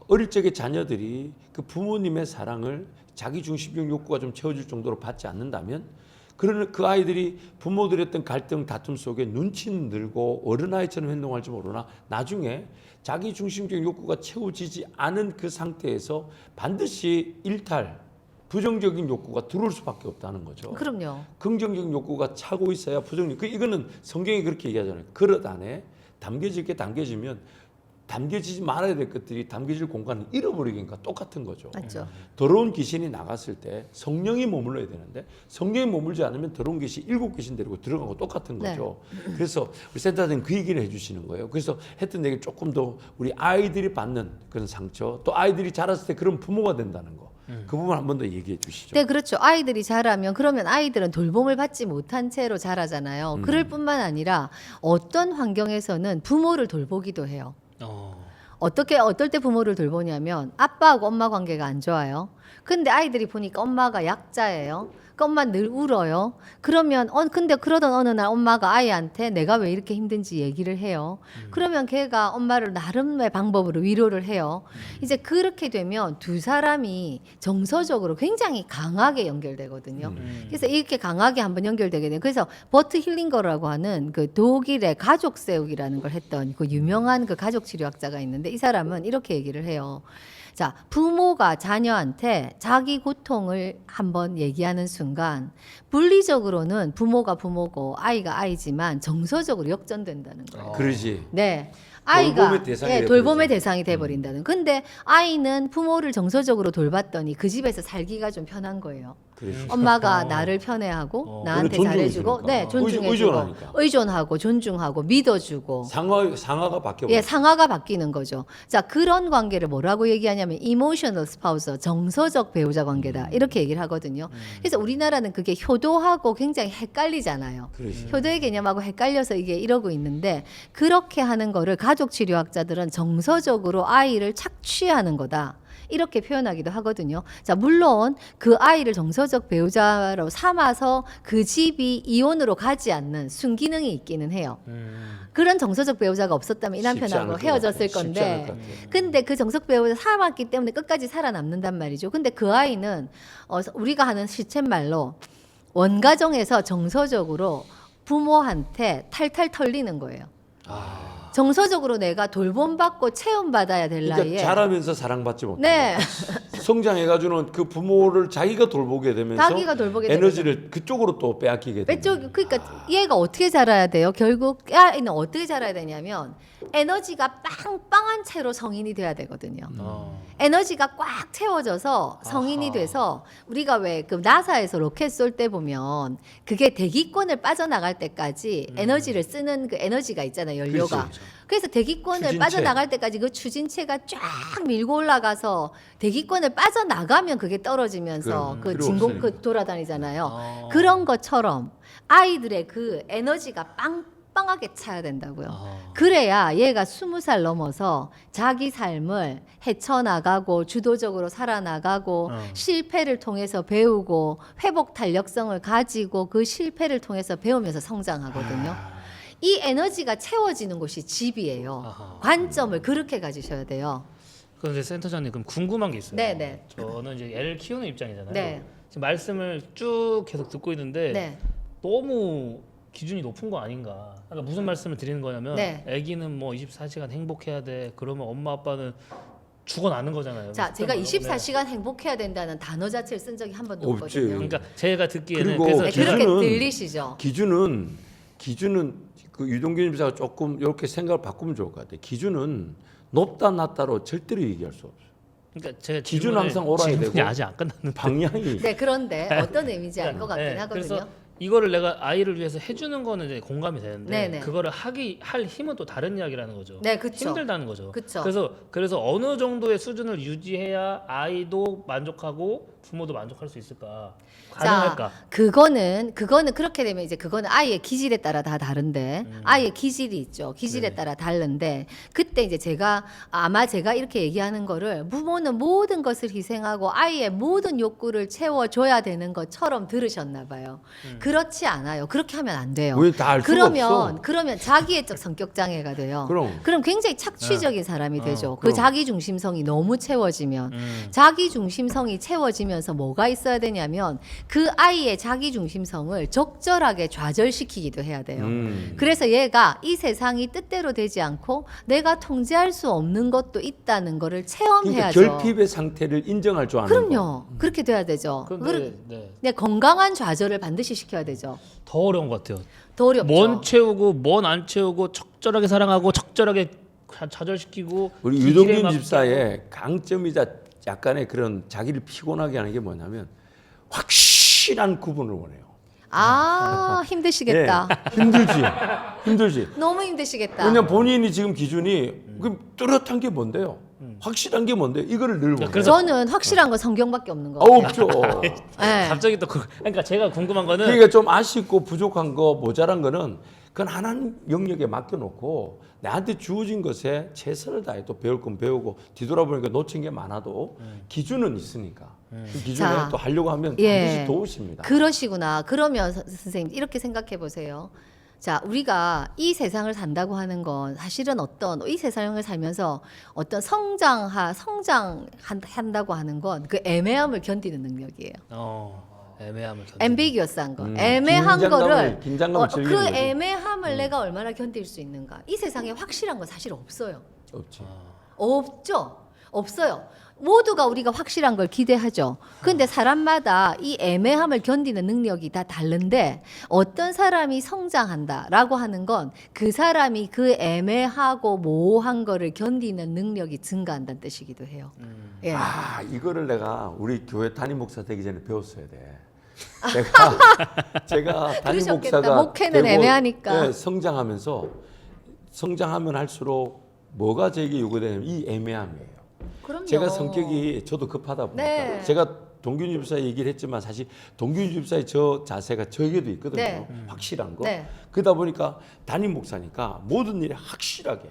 어릴 적에 자녀들이 그 부모님의 사랑을 자기 중심적 욕구가 좀 채워질 정도로 받지 않는다면 그러는 그 아이들이 부모들의 어떤 갈등 다툼 속에 눈치는 늘고 어른아이처럼 행동할지 모르나 나중에 자기 중심적 욕구가 채워지지 않은 그 상태에서 반드시 일탈 부정적인 욕구가 들어올 수밖에 없다는 거죠. 그럼요. 긍정적인 욕구가 차고 있어야 부정적. 이거는 성경이 그렇게 얘기하잖아요. 그릇 안에 담겨질 게 담겨지면 담겨지지 말아야 될 것들이 담겨질 공간을 잃어버리기니까 똑같은 거죠. 맞죠. 더러운 귀신이 나갔을 때 성령이 머물러야 되는데 성령이 머물지 않으면 더러운 귀신 7귀신 데리고 들어가고 똑같은 거죠. 그래서 우리 센터장님 그 얘기를 해주시는 거예요. 그래서 했던 얘기 조금 더 우리 아이들이 받는 그런 상처 또 아이들이 자랐을 때 그런 부모가 된다는 거. 그 부분 한 번 더 얘기해 주시죠. 네, 그렇죠. 아이들이 자라면 그러면 아이들은 돌봄을 받지 못한 채로 자라잖아요. 그럴 뿐만 아니라 어떤 환경에서는 부모를 돌보기도 해요. 어떨 때 부모를 돌보냐면 아빠하고 엄마 관계가 안 좋아요. 근데 아이들이 보니까 엄마가 약자예요. 그 엄마 늘 울어요. 그러면 근데 그러던 어느 날 엄마가 아이한테 내가 왜 이렇게 힘든지 얘기를 해요. 그러면 걔가 엄마를 나름의 방법으로 위로를 해요. 이제 그렇게 되면 두 사람이 정서적으로 굉장히 강하게 연결되거든요. 그래서 이렇게 강하게 한번 연결되게 돼요. 그래서 버트 힐링거라고 하는 그 독일의 가족 세우기라는 걸 했던 그 유명한 그 가족 치료학자가 있는데 이 사람은 이렇게 얘기를 해요. 자, 부모가 자녀한테 자기 고통을 한번 얘기하는 순간 물리적으로는 부모가 부모고 아이가 아이지만 정서적으로 역전된다는 거예요. 그러지. 네. 아이가 돌봄의 대상이 예, 돼버리죠. 돌봄의 대상이 돼버린다는. 근데 아이는 부모를 정서적으로 돌봤더니 그 집에서 살기가 좀 편한 거예요. 그러지. 엄마가 나를 편애하고 나한테 그리고 잘해주고, 존중해주니까. 네, 존중해주고, 의존하니까. 의존하고, 존중하고, 믿어주고. 상하가 바뀌어. 예, 상하가 바뀌는 거죠. 자, 그런 관계를 뭐라고 얘기하냐면 이모셔널 스파우서, 정서적 배우자 관계다. 이렇게 얘기를 하거든요. 그래서 우리나라는 그게 효도하고 굉장히 헷갈리잖아요. 그러지. 효도의 개념하고 헷갈려서 이게 이러고 있는데 그렇게 하는 거를 가족 치료학자들은 정서적으로 아이를 착취하는 거다. 이렇게 표현하기도 하거든요. 자, 물론 그 아이를 정서적 배우자로 삼아서 그 집이 이혼으로 가지 않는 순기능이 있기는 해요. 그런 정서적 배우자가 없었다면 이 쉽지 않을 남편하고 것 헤어졌을 같아요. 쉽지 않을 건데 것 같아요. 근데 그 정석 배우자 삼았기 때문에 끝까지 살아남는단 말이죠. 근데 그 아이는 우리가 하는 시쳇말로 원가정에서 정서적으로 부모한테 탈탈 털리는 거예요. 정서적으로 내가 돌봄받고 체험받아야 될 그러니까 나이에 자라면서 사랑받지 못해. 네. 성장해가지고는 그 부모를 자기가 돌보게 되면서 자기가 돌보게 에너지를 그쪽으로 또 빼앗기게 돼. 그러니까 얘가 어떻게 자라야 돼요? 결국 아이는 어떻게 자라야 되냐면 에너지가 빵빵한 채로 성인이 돼야 되거든요. 에너지가 꽉 채워져서 성인이 돼서 우리가 왜 그 나사에서 로켓 쏠 때 보면 그게 대기권을 빠져나갈 때까지 에너지를 쓰는 그 에너지가 있잖아요, 연료가. 그렇죠. 그래서 대기권을 추진체. 빠져나갈 때까지 그 추진체가 쫙 밀고 올라가서 대기권을 빠져나가면 그게 떨어지면서 그럼, 그 필요 진공 없으니까. 그 돌아다니잖아요. 그런 것처럼 아이들의 그 에너지가 빵빵하게 차야 된다고요. 그래야 얘가 20살 넘어서 자기 삶을 헤쳐나가고 주도적으로 살아나가고 실패를 통해서 배우고 회복 탄력성을 가지고 그 실패를 통해서 배우면서 성장하거든요. 이 에너지가 채워지는 곳이 집이에요. 관점을 그렇게 가지셔야 돼요. 그런데 센터장님 그럼 궁금한 게 있어요. 네네. 저는 이제 애를 키우는 입장이잖아요. 네. 지금 말씀을 쭉 계속 듣고 있는데 네. 너무 기준이 높은 거 아닌가. 그러니까 무슨 말씀을 드리는 거냐면 네. 아기는 뭐 24시간 행복해야 돼. 그러면 엄마 아빠는 죽어나는 거잖아요. 자, 제가 네. 24시간 행복해야 된다는 단어 자체를 쓴 적이 한 번도 없지. 없거든요. 그러니까 제가 듣기에는 그리고 그래서 네, 제가 그렇게 기준은- 들리시죠? 기준은 그 유동균 지사가 조금 이렇게 생각을 바꾸면 좋을 것 같아요. 기준은 높다 낮다로 절대로 얘기할 수 없어요. 그러니까 제가 기준 질문을- 항상 옳아야 질문이 되고. 아직 안 끝났는데. 방향이 네, 그런데 어떤 의미인지 알 것 같긴 네, 하거든요. 그래서 이거를 내가 아이를 위해서 해주는 거는 이제 공감이 되는데 네네. 그거를 할 힘은 또 다른 이야기라는 거죠. 네, 그쵸. 힘들다는 거죠. 그쵸. 그래서 어느 정도의 수준을 유지해야 아이도 만족하고 부모도 만족할 수 있을까? 가능할까? 자, 그거는 그렇게 되면 이제 그거는 아이의 기질에 따라 다 다른데 아이의 기질이 있죠. 기질에 네. 따라 다른데 그때 이제 제가 이렇게 얘기하는 거를 부모는 모든 것을 희생하고 아이의 모든 욕구를 채워줘야 되는 것처럼 들으셨나 봐요. 그렇지 않아요. 그렇게 하면 안 돼요. 왜 다 알 수가 없어? 그러면 자기애적 성격 장애가 돼요. 그럼 굉장히 착취적인 사람이 되죠. 그 그럼. 자기 중심성이 너무 채워지면 자기 중심성이 채워지면서 뭐가 있어야 되냐면 그 아이의 자기 중심성을 적절하게 좌절시키기도 해야 돼요. 그래서 얘가 이 세상이 뜻대로 되지 않고 내가 통제할 수 없는 것도 있다는 거를 그러니까 체험해야죠. 결핍의 상태를 인정할 줄 아는 거. 그럼요. 그렇게 돼야 되죠. 근데 네. 네, 건강한 좌절을 반드시 시켜야 되죠. 더 어려운 것 같아요. 더 어렵죠. 뭔 채우고 뭔 안 채우고 적절하게 사랑하고 적절하게 좌절시키고 우리 기질에 유동균 맞게 집사의 강점이자 약간의 그런 자기를 피곤하게 하는 게 뭐냐면 확실한 구분을 원해요. 힘드시겠다. 예, 힘들지. 너무 힘드시겠다. 왜냐면 본인이 지금 기준이 그 뚜렷한 게 뭔데요? 확실한 게 뭔데? 이거를 늘 원해요. 그래서- 저는 확실한 건 성경밖에 없는 것 같아요. 없죠. 네. 갑자기 또 그러니까 제가 궁금한 거는 그러니까 좀 아쉽고 부족한 거, 모자란 거는 그건 하나님 영역에 맡겨놓고 나한테 주어진 것에 최선을 다해 또 배울 건 배우고 뒤돌아보니까 놓친 게 많아도 기준은 있으니까 그 기준에 자, 또 하려고 하면 예. 반드시 도우십니다. 그러시구나. 그러면 선생님 이렇게 생각해 보세요. 자, 우리가 이 세상을 산다고 하는 건 사실은 이 세상을 살면서 어떤 성장한다고 하는 건 그 애매함을 견디는 능력이에요. 애매함을 견디는. 앰비기어스한 거. 애매한 거를 긴장감을 즐기는 그 거지. 애매함을 내가 얼마나 견딜 수 있는가. 이 세상에 확실한 건 사실 없어요. 없지. 없죠. 없어요. 모두가 우리가 확실한 걸 기대하죠. 근데 사람마다 이 애매함을 견디는 능력이 다 다른데 어떤 사람이 성장한다라고 하는 건 그 사람이 그 애매하고 모호한 거를 견디는 능력이 증가한다는 뜻이기도 해요. 예. 이거를 내가 우리 교회 담임 목사 되기 전에 배웠어야 돼. 제가 담임 그러셨겠다. 목사가 목회는 되고, 애매하니까. 네, 성장하면 할수록 뭐가 제게 요구되냐면 이 애매함이에요. 그럼요. 제가 성격이 저도 급하다 보니까 네. 제가 동균 집사 얘기를 했지만 사실 동균 집사의 저 자세가 저에게도 있거든요. 네. 확실한 거. 네. 그러다 보니까 담임 목사니까 모든 일에 확실하게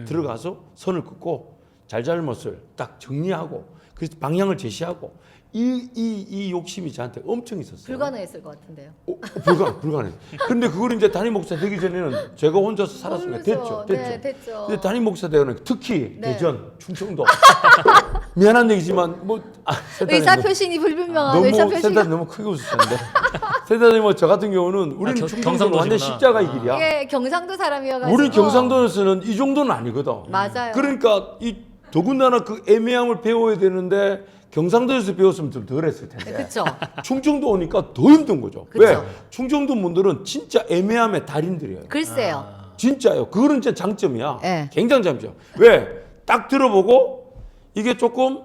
들어가서 선을 긋고 잘잘못을 딱 정리하고 그래서 방향을 제시하고 이 욕심이 저한테 엄청 있었어요. 불가능했을 것 같은데요. 불가능. 근데 그걸 이제 담임 목사 되기 전에는 제가 혼자서 살았으니까 모르죠. 됐죠. 네, 됐죠. 근데 담임 목사 되고는 특히 네. 대전, 충청도 미안한 얘기지만 의사 표신이 불분명한 의사 표신. 세단이 너무 크게 웃으셨는데 세단이 저 같은 경우는 우리는 충청도 경상도시구나. 완전 십자가의 길이야. 예, 경상도 사람이어가지고. 우리 경상도에서는 이 정도는 아니거든. 맞아요. 그러니까 이 더군다나 그 애매함을 배워야 되는데 경상도에서 배웠으면 좀 덜했을 텐데. 그렇죠. 충청도 오니까 더 힘든 거죠. 그쵸. 왜? 충청도 분들은 진짜 애매함의 달인들이에요. 글쎄요. 진짜요. 그거는 진짜 장점이야. 네. 굉장히 장점. 왜? 딱 들어보고 이게 조금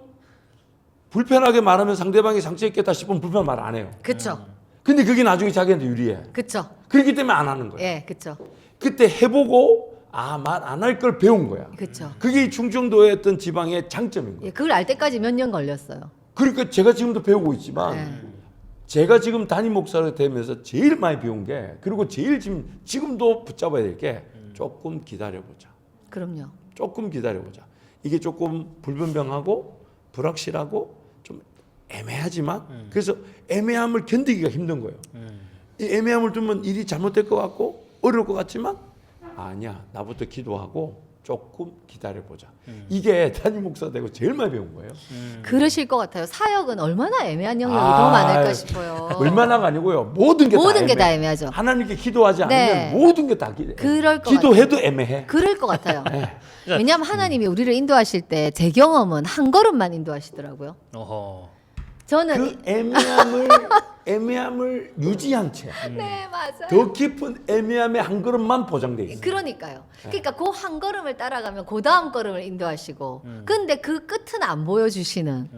불편하게 말하면 상대방이 상처 있겠다 싶으면 불편 말 안 해요. 그렇죠. 근데 그게 나중에 자기한테 유리해. 그렇죠. 그렇기 때문에 안 하는 거예요. 예, 그렇죠. 그때 해보고 말 안 할 걸 배운 거야. 그렇죠. 그게 이 충청도의 어떤 지방의 장점인 거예요. 예, 그걸 알 때까지 몇 년 걸렸어요. 그러니까 제가 지금도 배우고 있지만 네. 제가 지금 담임 목사가 되면서 제일 많이 배운 게 그리고 제일 지금도 붙잡아야 될 게 조금 기다려보자. 그럼요. 조금 기다려보자. 이게 조금 불분명하고 불확실하고 좀 애매하지만 그래서 애매함을 견디기가 힘든 거예요. 이 애매함을 두면 일이 잘못될 것 같고 어려울 것 같지만 아니야. 나부터 기도하고 조금 기다려보자. 이게 담임 목사 되고 제일 많이 배운 거예요. 그러실 것 같아요. 사역은 얼마나 애매한 영역이 더 많을까 싶어요. 얼마나가 아니고요. 모든 게 다 애매하죠. 하나님께 기도하지 네. 않으면 모든 게 다 그럴 것 기도해도 애매해. 그럴 것 같아요. 네. 왜냐하면 하나님이 우리를 인도하실 때 제 경험은 한 걸음만 인도하시더라고요. 어허. 저는 그 애매함을 유지한 채 네 맞아요. 더 깊은 애매함의 한 걸음만 보장돼 있어요. 그러니까요. 그러니까 그 한 걸음을 따라가면 그 다음 걸음을 인도하시고, 근데 그 끝은 안 보여주시는.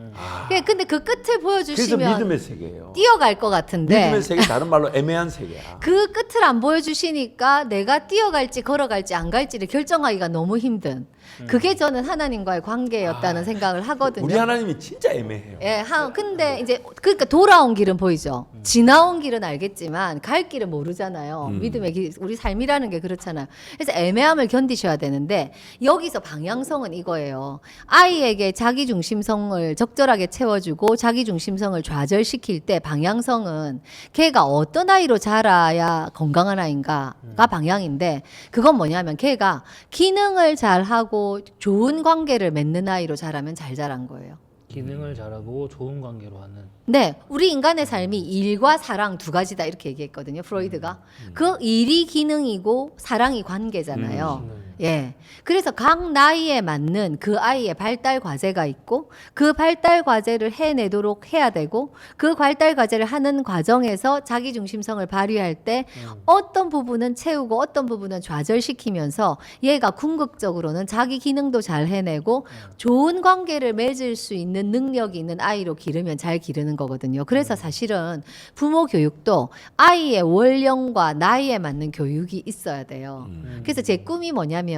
근데 그 끝을 그래서 보여주시면 믿음의 세계예요. 뛰어갈 것 같은데 믿음의 세계 다른 말로 애매한 세계야. 그 끝을 안 보여주시니까 내가 뛰어갈지 걸어갈지 안 갈지를 결정하기가 너무 힘든. 그게 저는 하나님과의 관계였다는 생각을 하거든요. 우리 하나님이 진짜 애매해요. 예, 근데 이제 그러니까 돌아온 길은 보이죠. 지나온 길은 알겠지만 갈 길은 모르잖아요. 믿음의 길, 우리 삶이라는 게 그렇잖아요. 그래서 애매함을 견디셔야 되는데 여기서 방향성은 이거예요. 아이에게 자기 중심성을 적절하게 채워주고 자기 중심성을 좌절시킬 때 방향성은 걔가 어떤 아이로 자라야 건강한 아이인가가 방향인데, 그건 뭐냐면 걔가 기능을 잘하고 좋은 관계를 맺는 아이로 자라면 잘 자란 거예요. 기능을 잘하고 좋은 관계로 하는. 네, 우리 인간의 삶이 일과 사랑 두 가지다 이렇게 얘기했거든요, 프로이드가. 그 일이 기능이고 사랑이 관계잖아요. 예. 그래서 각 나이에 맞는 그 아이의 발달 과제가 있고 그 발달 과제를 해내도록 해야 되고 그 발달 과제를 하는 과정에서 자기 중심성을 발휘할 때 어떤 부분은 채우고 어떤 부분은 좌절시키면서 얘가 궁극적으로는 자기 기능도 잘 해내고 좋은 관계를 맺을 수 있는 능력이 있는 아이로 기르면 잘 기르는 거거든요. 그래서 사실은 부모 교육도 아이의 원령과 나이에 맞는 교육이 있어야 돼요. 그래서 제 꿈이 뭐냐면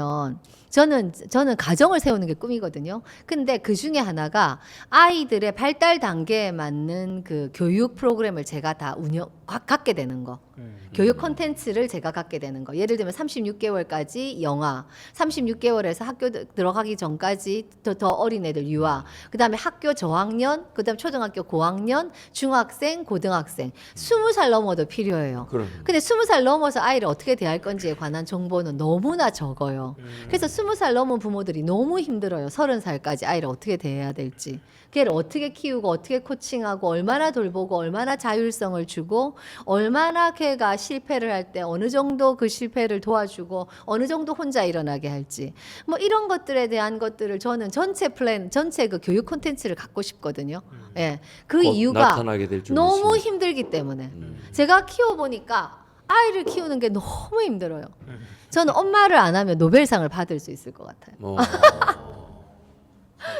저는 가정을 세우는 게 꿈이거든요. 근데 그 중에 하나가 아이들의 발달 단계에 맞는 그 교육 프로그램을 제가 다 갖게 되는 거. 교육 콘텐츠를 제가 갖게 되는 거. 예를 들면 36개월까지 영아, 36개월에서 학교 들어가기 전까지 더 어린 애들 유아, 그다음에 학교 저학년, 그다음 초등학교 고학년, 중학생, 고등학생. 20살 넘어도 필요해요. 근데 20살 넘어서 아이를 어떻게 대할 건지에 관한 정보는 너무나 적어요. 그래서 20살 넘은 부모들이 너무 힘들어요. 30살까지 아이를 어떻게 대해야 될지. 걔를 어떻게 키우고 어떻게 코칭하고 얼마나 돌보고 얼마나 자율성을 주고 얼마나 걔가 실패를 할 때 어느 정도 그 실패를 도와주고 어느 정도 혼자 일어나게 할지, 뭐 이런 것들에 대한 것들을 저는 전체 그 교육 콘텐츠를 갖고 싶거든요. 예. 그 이유가 나타나게 될 줄 너무 믿습니다. 힘들기 때문에. 제가 키워보니까 아이를 키우는 게 너무 힘들어요. 저는 엄마를 안 하면 노벨상을 받을 수 있을 것 같아요.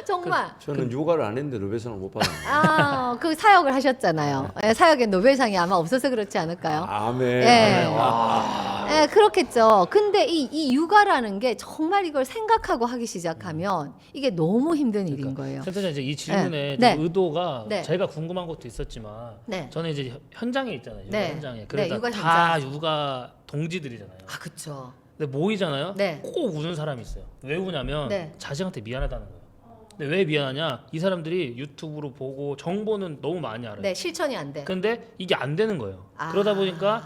정말. 저는 육아를 안 했는데 노벨상을 못 받았네요. 그 사역을 하셨잖아요. 예, 사역엔 노벨상이 아마 없어서 그렇지 않을까요? 아멘. 예. 아멘. 예, 그렇겠죠. 근데 이 육아라는 게 정말 이걸 생각하고 하기 시작하면 이게 너무 힘든 일인 거예요. 센터장 이제 이 질문에 네. 좀 의도가 네. 제가 궁금한 것도 있었지만 네. 저는 이제 현장에 있잖아요. 육아 네. 현장에. 네, 그러다 육아 다 현장. 육아 동지들이잖아요. 그쵸. 근데 모이잖아요. 네. 꼭 우는 사람이 있어요. 왜 우냐면 네. 자식한테 미안하다는 거예요. 근데 왜 미안하냐? 이 사람들이 유튜브로 보고 정보는 너무 많이 알아요. 네, 실천이 안 돼. 근데 이게 안 되는 거예요. 그러다 보니까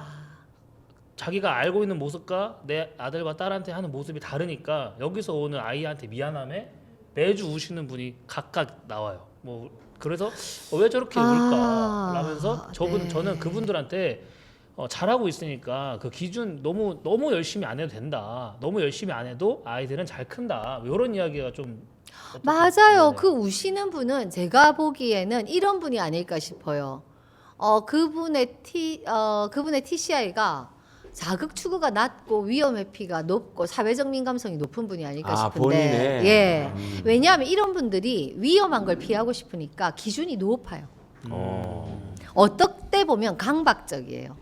자기가 알고 있는 모습과 내 아들과 딸한테 하는 모습이 다르니까 여기서 오는 아이한테 미안함에 매주 우시는 분이 각각 나와요. 뭐 그래서 왜 저렇게 울까? 라면서 네. 저는 그분들한테 잘하고 있으니까 그 기준 너무 열심히 안 해도 된다. 너무 열심히 안 해도 아이들은 잘 큰다. 이런 이야기가 좀 맞아요. 네. 그 우시는 분은 제가 보기에는 이런 분이 아닐까 싶어요. 그분의 TCI가 자극 추구가 낮고 위험 회피가 높고 사회적 민감성이 높은 분이 아닐까 싶은데. 본인의? 예. 왜냐하면 이런 분들이 위험한 걸 피하고 싶으니까 기준이 높아요. 어떨 때 보면 강박적이에요.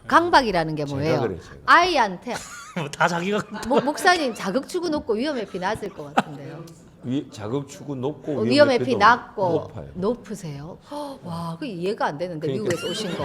강박이라는 게 뭐예요? 제가. 아이한테 다 자기가 목사님 자극 추구 높고 위험 회피 낮을 것 같은데요. 자극 추구 높고 위험 회피 낮고 높아요. 높으세요. 와, 그 이해가 안 되는데 그러니까. 미국에서 오신 거.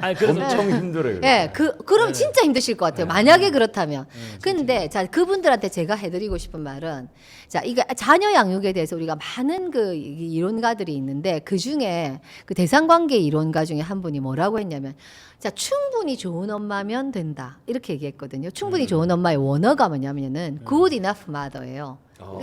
아니, 그래서 엄청 힘들어요. 예, 그럼 진짜 힘드실 것 같아요. 만약에 그렇다면. 근데 자, 그분들한테 제가 해드리고 싶은 말은, 자, 이거 자녀 양육에 대해서 우리가 많은 그 이론가들이 있는데 그 중에 그 대상관계 이론가 중에 한 분이 뭐라고 했냐면 자, 충분히 좋은 엄마면 된다. 이렇게 얘기했거든요. 충분히 좋은 엄마의 원어가 뭐냐면은 good enough mother예요.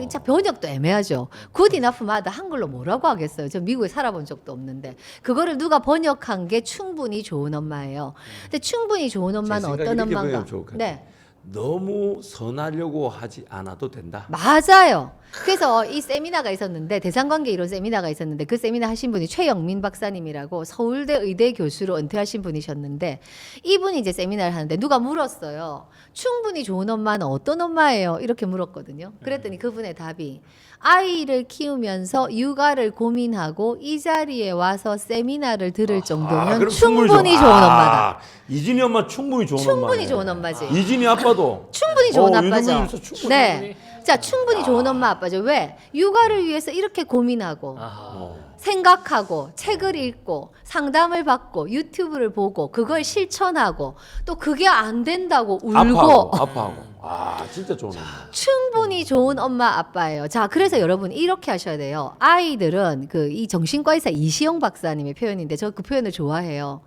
자, 번역도 애매하죠. good enough mother 한글로 뭐라고 하겠어요? 저 미국에 살아본 적도 없는데 그거를 누가 번역한 게 충분히 좋은 엄마예요. 근데 충분히 좋은 엄마는 제 생각에 어떤 이렇게 엄마인가? 번역하면 좋을 것 같아요. 네. 너무 선하려고 하지 않아도 된다. 맞아요. 그래서 이 세미나가 있었는데 대상관계 이론 세미나가 있었는데 그 세미나 하신 분이 최영민 박사님이라고 서울대 의대 교수로 은퇴하신 분이셨는데 이분이 이제 세미나를 하는데 누가 물었어요. 충분히 좋은 엄마는 어떤 엄마예요? 이렇게 물었거든요. 그랬더니 그분의 답이 아이를 키우면서 육아를 고민하고 이 자리에 와서 세미나를 들을 정도면 그럼 충분히 좋은 엄마다. 이진이 엄마 충분히 좋은 충분히 엄마네. 좋은 엄마지. 이진이 아빠도 충분히 좋은 아빠죠. 유동민 일서 충분히. 네. 자, 충분히 좋은 엄마 아빠죠. 왜? 육아를 위해서 이렇게 고민하고 생각하고 책을 읽고 상담을 받고 유튜브를 보고 그걸 실천하고 또 그게 안 된다고 울고 아파하고. 진짜 좋은 엄마. 충분히 좋은 엄마 아빠예요. 자, 그래서 여러분 이렇게 하셔야 돼요. 아이들은 그 이 정신과 의사 이시영 박사님의 표현인데 저 그 표현을 좋아해요.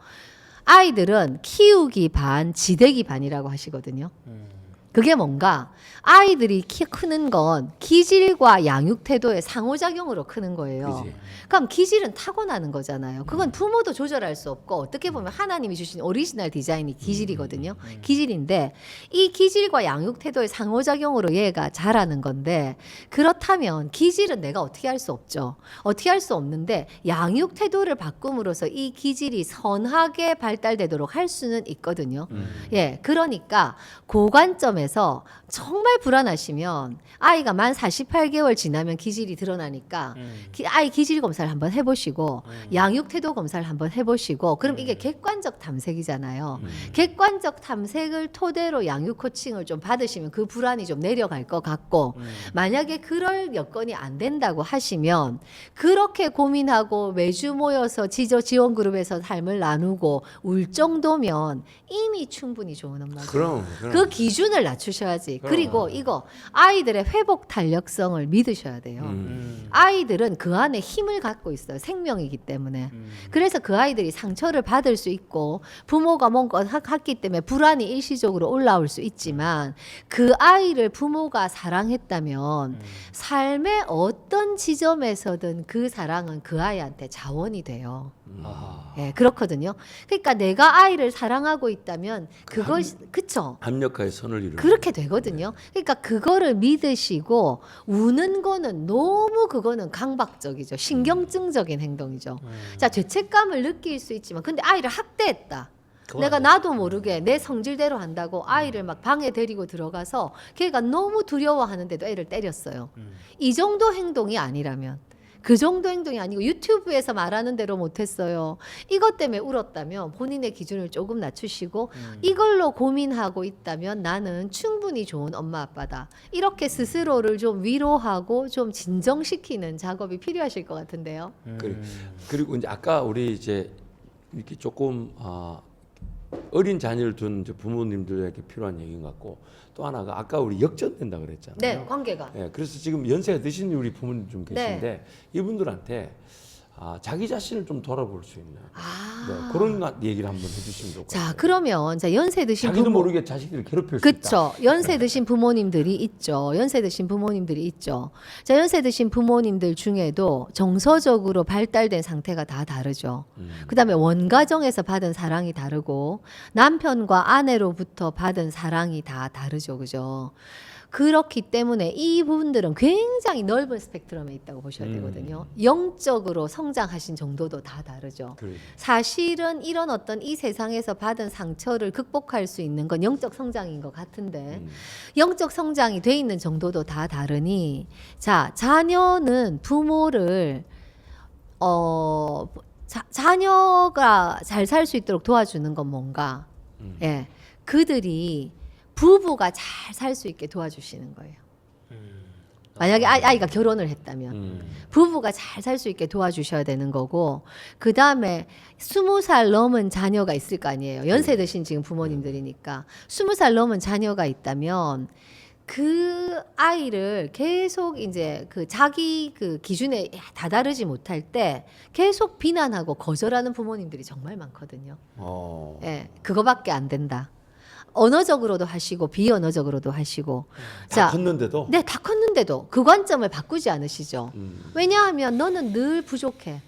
아이들은 키우기 반, 지대기 반이라고 하시거든요. 그게 뭔가 아이들이 크는 건 기질과 양육 태도의 상호작용으로 크는 거예요. 그치. 그럼 기질은 타고나는 거잖아요. 그건 부모도 조절할 수 없고 어떻게 보면 하나님이 주신 오리지널 디자인이 기질이거든요. 기질인데 이 기질과 양육 태도의 상호작용으로 얘가 자라는 건데 그렇다면 기질은 내가 어떻게 할 수 없죠. 어떻게 할 수 없는데 양육 태도를 바꿈으로써 이 기질이 선하게 발달되도록 할 수는 있거든요. 예, 그러니까 그 관점에서 정말 불안하시면 아이가 만 48개월 지나면 기질이 드러나니까 아이 기질 검사를 한번 해보시고 양육 태도 검사를 한번 해보시고 그럼 이게 객관적 탐색이잖아요. 객관적 탐색을 토대로 양육 코칭을 좀 받으시면 그 불안이 좀 내려갈 것 같고 만약에 그럴 여건이 안 된다고 하시면 그렇게 고민하고 매주 모여서 지원 그룹에서 삶을 나누고 울 정도면 이미 충분히 좋은 엄마죠. 그럼. 그 기준을 낮추셔야지. 그리고 이거 아이들의 회복 탄력성을 믿으셔야 돼요. 아이들은 그 안에 힘을 갖고 있어요. 생명이기 때문에. 그래서 그 아이들이 상처를 받을 수 있고 부모가 뭔가 했기 때문에 불안이 일시적으로 올라올 수 있지만 그 아이를 부모가 사랑했다면 삶의 어떤 지점에서든 그 사랑은 그 아이한테 자원이 돼요. 예, 그렇거든요. 그러니까 내가 아이를 사랑하고 있다면 그걸 그쵸? 합력하에 선을 이루는. 그렇게 되거든요. 그러니까 그거를 믿으시고 우는 거는 너무 그거는 강박적이죠. 신경증적인 행동이죠. 자, 죄책감을 느낄 수 있지만 근데 아이를 학대했다. 내가 나도 모르게 내 성질대로 한다고 아이를 막 방에 데리고 들어가서 걔가 너무 두려워하는데도 애를 때렸어요. 이 정도 행동이 아니라면 그 정도 행동이 아니고 유튜브에서 말하는 대로 못했어요. 이것 때문에 울었다면 본인의 기준을 조금 낮추시고 이걸로 고민하고 있다면 나는 충분히 좋은 엄마 아빠다. 이렇게 스스로를 좀 위로하고 좀 진정시키는 작업이 필요하실 것 같은데요. 그리고 이제 아까 우리 이제 이렇게 조금 어린 자녀를 둔 이제 부모님들에게 필요한 얘기인 것 같고 또 하나가 아까 우리 역전된다 그랬잖아요. 네, 관계가. 예, 그래서 지금 연세가 드신 우리 부모님 좀 계신데 네. 이분들한테 자기 자신을 좀 돌아볼 수 있는 네, 그런 얘기를 한번 해주시면 좋을 것 같아요. 자, 그러면 자 연세 드신 자기도 부모 모르게 자식들을 괴롭힐 수 있다. 그쵸. 연세 드신 부모님들이 있죠. 연세 드신 부모님들이 있죠. 자, 연세 드신 부모님들 중에도 정서적으로 발달된 상태가 다 다르죠. 그다음에 원가정에서 받은 사랑이 다르고 남편과 아내로부터 받은 사랑이 다 다르죠. 그죠? 그렇기 때문에 이 부분들은 굉장히 넓은 스펙트럼에 있다고 보셔야 되거든요. 영적으로 성장하신 정도도 다 다르죠. 그래. 사실은 이런 어떤 이 세상에서 받은 상처를 극복할 수 있는 건 영적 성장인 것 같은데 영적 성장이 돼 있는 정도도 다 다르니 자, 자녀는 부모를 자녀가 잘 살 수 있도록 도와주는 건 뭔가 예, 그들이 부부가 잘 살 수 있게 도와주시는 거예요. 만약에 아이가 결혼을 했다면 부부가 잘 살 수 있게 도와주셔야 되는 거고 그 다음에 20살 넘은 자녀가 있을 거 아니에요. 연세 드신 지금 부모님들이니까 20살 넘은 자녀가 있다면 그 아이를 계속 이제 그 자기 그 기준에 다다르지 못할 때 계속 비난하고 거절하는 부모님들이 정말 많거든요. 예, 그거밖에 안 된다. 언어적으로도 하시고 비언어적으로도 하시고. 다 컸는데도. 네, 다 컸는데도 그 관점을 바꾸지 않으시죠. 왜냐하면 너는 늘 부족해.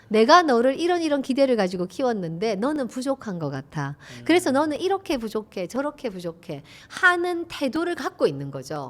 내가 너를 이런 기대를 가지고 키웠는데 너는 부족한 것 같아. 그래서 너는 이렇게 부족해, 저렇게 부족해 하는 태도를 갖고 있는 거죠.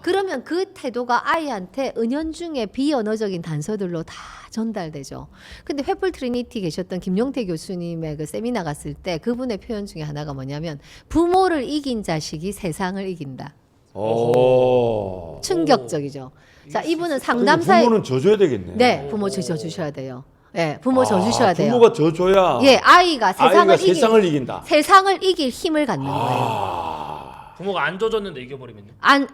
그러면 그 태도가 아이한테 은연중에 비언어적인 단서들로 다 전달되죠. 근데 횃불 트리니티 계셨던 김용태 교수님의 그 세미나 갔을 때 그분의 표현 중에 하나가 뭐냐면 부모를 이긴 자식이 세상을 이긴다. 오. 충격적이죠. 자, 이분은 상담사에 부모는 져줘야 되겠네. 네, 부모 져주셔야 돼요. 예, 부모 져주셔야 돼요. 부모가 져줘야. 예, 아이가 세상을 이긴다. 세상을 이길 힘을 갖는 거예요. 부모가 안 져줬는데 이겨버리면요. 안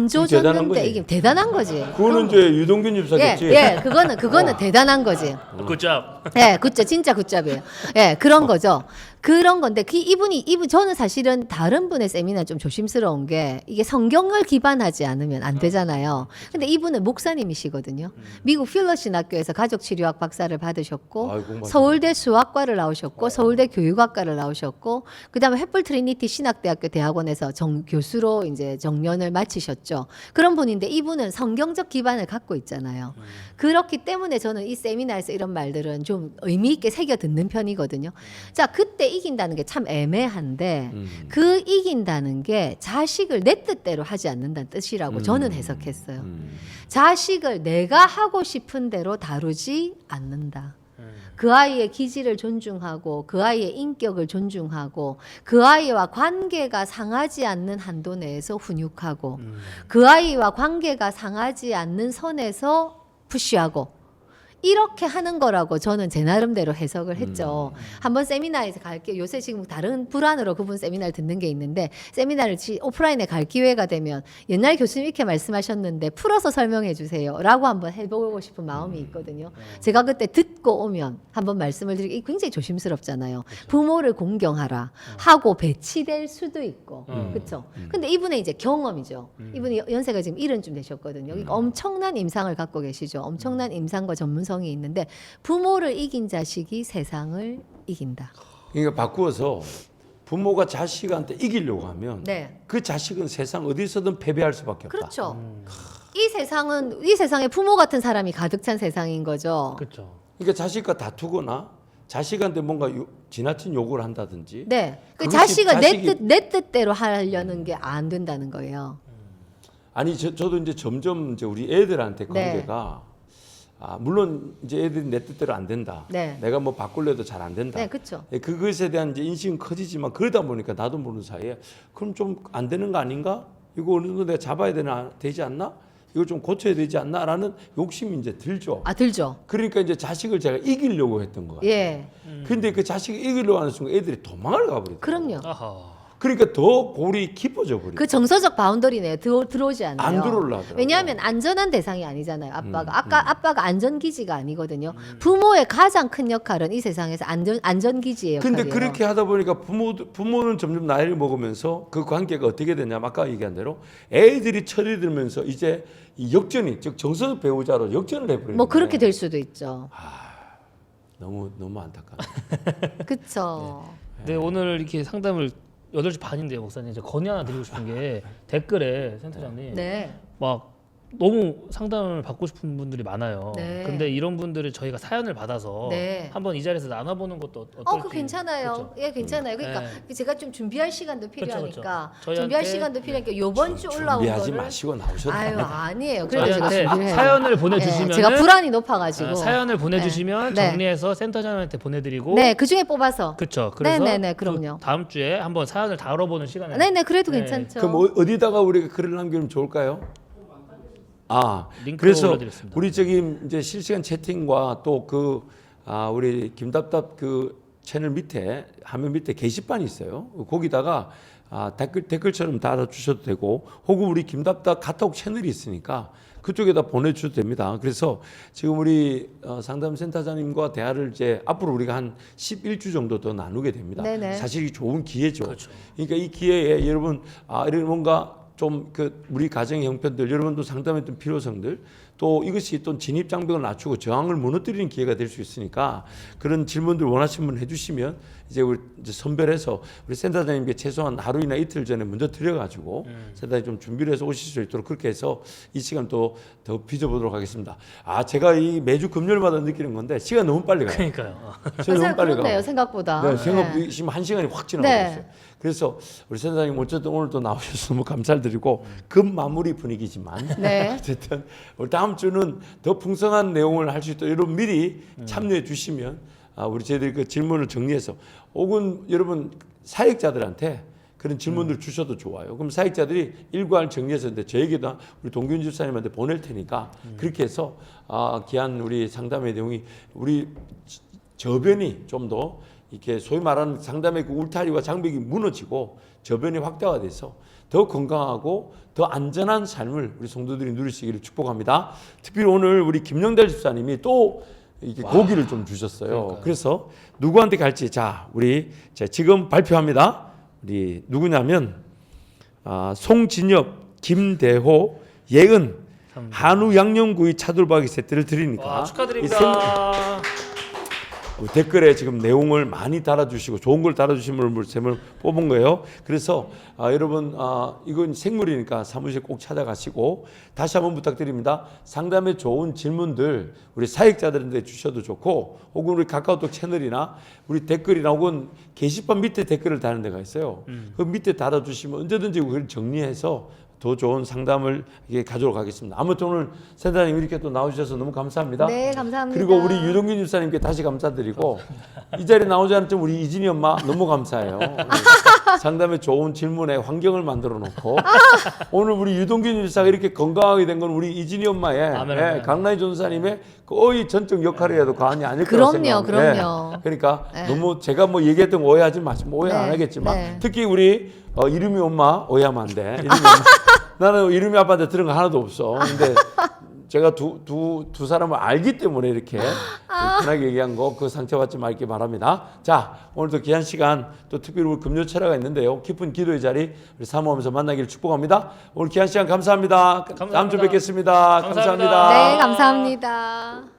대단한 져줬는데 거지. 이게 대단한 거지. 그거는 이제 유동균 집사겠지. 예, 그거는 대단한 거지. 굿잡. 예, 굿잡, 진짜 굿잡이에요. 예, 그런 거죠. 그런 건데, 이분, 저는 사실은 다른 분의 세미나 좀 조심스러운 게, 이게 성경을 기반하지 않으면 안 되잖아요. 근데 이분은 목사님이시거든요. 미국 필러신 학교에서 가족치료학 박사를 받으셨고, 아이고, 서울대 수학과를 나오셨고, 서울대 교육학과를 나오셨고, 그 다음에 횃불 트리니티 신학대학교 대학원에서 교수로 이제 정년을 마치셨죠. 그런 분인데, 이분은 성경적 기반을 갖고 있잖아요. 그렇기 때문에 저는 이 세미나에서 이런 말들은 좀 의미 있게 새겨 듣는 편이거든요. 자, 그때 이긴다는 게 참 애매한데 그 이긴다는 게 자식을 내 뜻대로 하지 않는다는 뜻이라고 저는 해석했어요. 자식을 내가 하고 싶은 대로 다루지 않는다. 그 아이의 기질을 존중하고 그 아이의 인격을 존중하고 그 아이와 관계가 상하지 않는 한도 내에서 훈육하고 그 아이와 관계가 상하지 않는 선에서 푸시하고 이렇게 하는 거라고 저는 제 나름대로 해석을 했죠. 한번 세미나에서 갈게요. 요새 지금 다른 불안으로 그분 세미나를 듣는 게 있는데 세미나를 오프라인에 갈 기회가 되면 옛날 교수님 이렇게 말씀하셨는데 풀어서 설명해 주세요 라고 한번 해보고 싶은 마음이 있거든요. 제가 그때 듣고 오면 한번 말씀을 드리기 굉장히 조심스럽잖아요. 부모를 공경하라 하고 배치될 수도 있고 그렇죠. 근데 이분의 이제 경험이죠. 이분이 연세가 지금 70쯤 되셨거든요. 그러니까 엄청난 임상을 갖고 계시죠. 엄청난 임상과 전문성이 있는데 부모를 이긴 자식이 세상을 이긴다. 그러니까 바꾸어서 부모가 자식한테 이기려고 하면 네. 그 자식은 세상 어디서든 패배할 수밖에 없다. 그렇죠. 이 세상에 부모 같은 사람이 가득 찬 세상인 거죠. 그렇죠. 그러니까 자식과 다투거나 자식한테 뭔가 지나친 요구를 한다든지. 네. 그 그것이 자식을 자식이- 내 뜻대로 하려는 게 안 된다는 거예요. 아니 저도 이제 점점 이제 우리 애들한테 관계가 물론 이제 애들이 내 뜻대로 안 된다. 네. 내가 뭐 바꾸려도 잘 안 된다. 네, 그렇죠. 그것에 대한 이제 인식은 커지지만 그러다 보니까 나도 모르는 사이에 그럼 좀 안 되는 거 아닌가? 이거 어느 정도 내가 잡아야 되지 않나? 이거 좀 고쳐야 되지 않나라는 욕심이 이제 들죠. 들죠. 그러니까 이제 자식을 제가 이기려고 했던 거예요. 예. 근데 그 자식을 이기려고 하는 순간 애들이 도망을 가버리죠. 그럼요. 아하. 그러니까 더 골이 깊어져 버리죠. 그 정서적 바운더리네요. 들어오지 않아요. 안 들어오려 하더라고요. 왜냐하면 안전한 대상이 아니잖아요. 아빠가 안전 기지가 아니거든요. 부모의 가장 큰 역할은 이 세상에서 안전 기지의 역할이에요. 근데 그렇게 하다 보니까 부모는 점점 나이를 먹으면서 그 관계가 어떻게 되냐면 아까 얘기한 대로 애들이 철이 들면서 이제 이 역전이 즉 정서적 배우자로 역전을 해버리는 뭐 그렇게 거예요. 될 수도 있죠. 너무 안타깝네. 그렇죠. 네, 오늘 이렇게 상담을 8시 반인데요, 목사님. 이제 건의 하나 드리고 싶은 게 댓글에 센터장님 네. 막 너무 상담을 받고 싶은 분들이 많아요. 네. 근데 이런 분들을 저희가 사연을 받아서 네. 한번 이 자리에서 나눠보는 것도 어떨지. 그거 괜찮아요. 그렇죠? 예, 괜찮아요. 그러니까 제가 좀 준비할 시간도 필요하니까 그렇죠. 준비할 저희한테- 시간도 필요하니까 요번 주 올라온 준비하지 거를 마시고 나오셨다. 아유, 아니에요. 그래서 제가 저희한테 준비를 해요. 사연을 보내주시면 예, 제가 불안이 높아가지고 사연을 보내주시면 네. 정리해서 센터장한테 보내드리고 네, 그 중에 뽑아서 그렇죠. 그래서 네네네, 그럼요. 그 다음 주에 한번 사연을 다뤄보는 시간을 네네, 그래도 네. 괜찮죠. 그럼 어디다가 우리가 글을 남기면 좋을까요? 링크로 그래서 올려드렸습니다. 우리 저기 이제 실시간 채팅과 또 우리 김답답 그 채널 밑에 화면 밑에 게시판이 있어요. 거기다가 댓글처럼 달아주셔도 되고 혹은 우리 김답답 카톡 채널이 있으니까 그쪽에다 보내주셔도 됩니다. 그래서 지금 우리 상담센터장님과 대화를 이제 앞으로 우리가 한 11주 정도 더 나누게 됩니다. 네네. 사실 이 좋은 기회죠. 그렇죠. 그러니까 이 기회에 여러분 이런 뭔가 좀 그 우리 가정의 형편들, 여러분도 상담했던 필요성들, 또 이것이 또 진입 장벽을 낮추고 저항을 무너뜨리는 기회가 될 수 있으니까 그런 질문들 원하시는 분 해주시면 이제 우리 이제 선별해서 우리 센터장님께 최소한 하루이나 이틀 전에 먼저 드려가지고 센터장님 좀 준비를 해서 오실 수 있도록 그렇게 해서 이 시간 또 더 빚어보도록 하겠습니다. 아 제가 이 매주 금요일마다 느끼는 건데 시간 너무 빨리 가요. 그러니까요. 시간 너무 빨리 그렇네요, 가요. 생각보다. 네, 지금 한 시간이 확 지나고 네. 있어요. 그래서 우리 센터장님 어쨌든 오늘 또 나오셔서 너무 감사드리고 급 마무리 분위기지만 네. 어쨌든 우리 다음 주는 더 풍성한 내용을 할 수 있도록 여러분 미리 참여해 주시면 우리 저희들이 그 질문을 정리해서 혹은 여러분 사역자들한테 그런 질문들 주셔도 좋아요. 그럼 사역자들이 일괄 정리해서 근데 저에게도 우리 동균 집사님한테 보낼 테니까 그렇게 해서 귀한 우리 상담의 내용이 우리 저변이 좀 더 이렇게 소위 말하는 상담의 그 울타리와 장벽이 무너지고 저변이 확대가 돼서 더 건강하고 더 안전한 삶을 우리 성도들이 누리시기를 축복합니다. 특별히 오늘 우리 김영달 집사님이 또 이렇게 고기를 좀 주셨어요. 그러니까요. 그래서 누구한테 갈지 우리 지금 발표합니다. 우리 누구냐면 송진엽, 김대호, 예은 한우 양념구이 차돌박이 세트를 드리니까 와, 이 축하드립니다. 댓글에 지금 내용을 많이 달아주시고 좋은 걸 달아주신 분을 세 명 뽑은 거예요. 그래서 여러분 이건 생물이니까 사무실 꼭 찾아가시고 다시 한번 부탁드립니다. 상담에 좋은 질문들 우리 사역자들한테 주셔도 좋고 혹은 우리 카카오톡 채널이나 우리 댓글이나 혹은 게시판 밑에 댓글을 다는 데가 있어요. 그 밑에 달아주시면 언제든지 그걸 정리해서 더 좋은 상담을 가져오도록 하겠습니다. 아무튼 오늘 센터장님 이렇게 또 나오셔서 너무 감사합니다. 네, 감사합니다. 그리고 우리 유동균 집사님께 다시 감사드리고 이 자리에 나오지 않았지만 우리 이진희 엄마 너무 감사해요. 상담에 좋은 질문에 환경을 만들어 놓고 오늘 우리 유동균 집사가 이렇게 건강하게 된 건 우리 이진희 엄마의 아멘. 강나희 전사님의 거의 전적 역할을 해도 과언이 아닐 거라고 그럼요, 생각합니다. 그럼요. 그러니까 네. 너무 제가 뭐 얘기했던 거 오해하지 마시고 오해 안 네, 하겠지만 네. 특히 우리 이름이 엄마 오해하면 안 돼. 이름이 엄마. 나는 이름이 아빠한테 들은 거 하나도 없어. 근데 제가 두 사람을 알기 때문에 이렇게 편하게 얘기한 거 그 상처받지 말기 바랍니다. 자, 오늘도 귀한 시간 또 특별히 우리 금요 철야가 있는데요. 깊은 기도의 자리 우리 사모하면서 만나기를 축복합니다. 오늘 귀한 시간 감사합니다. 다음 주 뵙겠습니다. 감사합니다. 네, 감사합니다.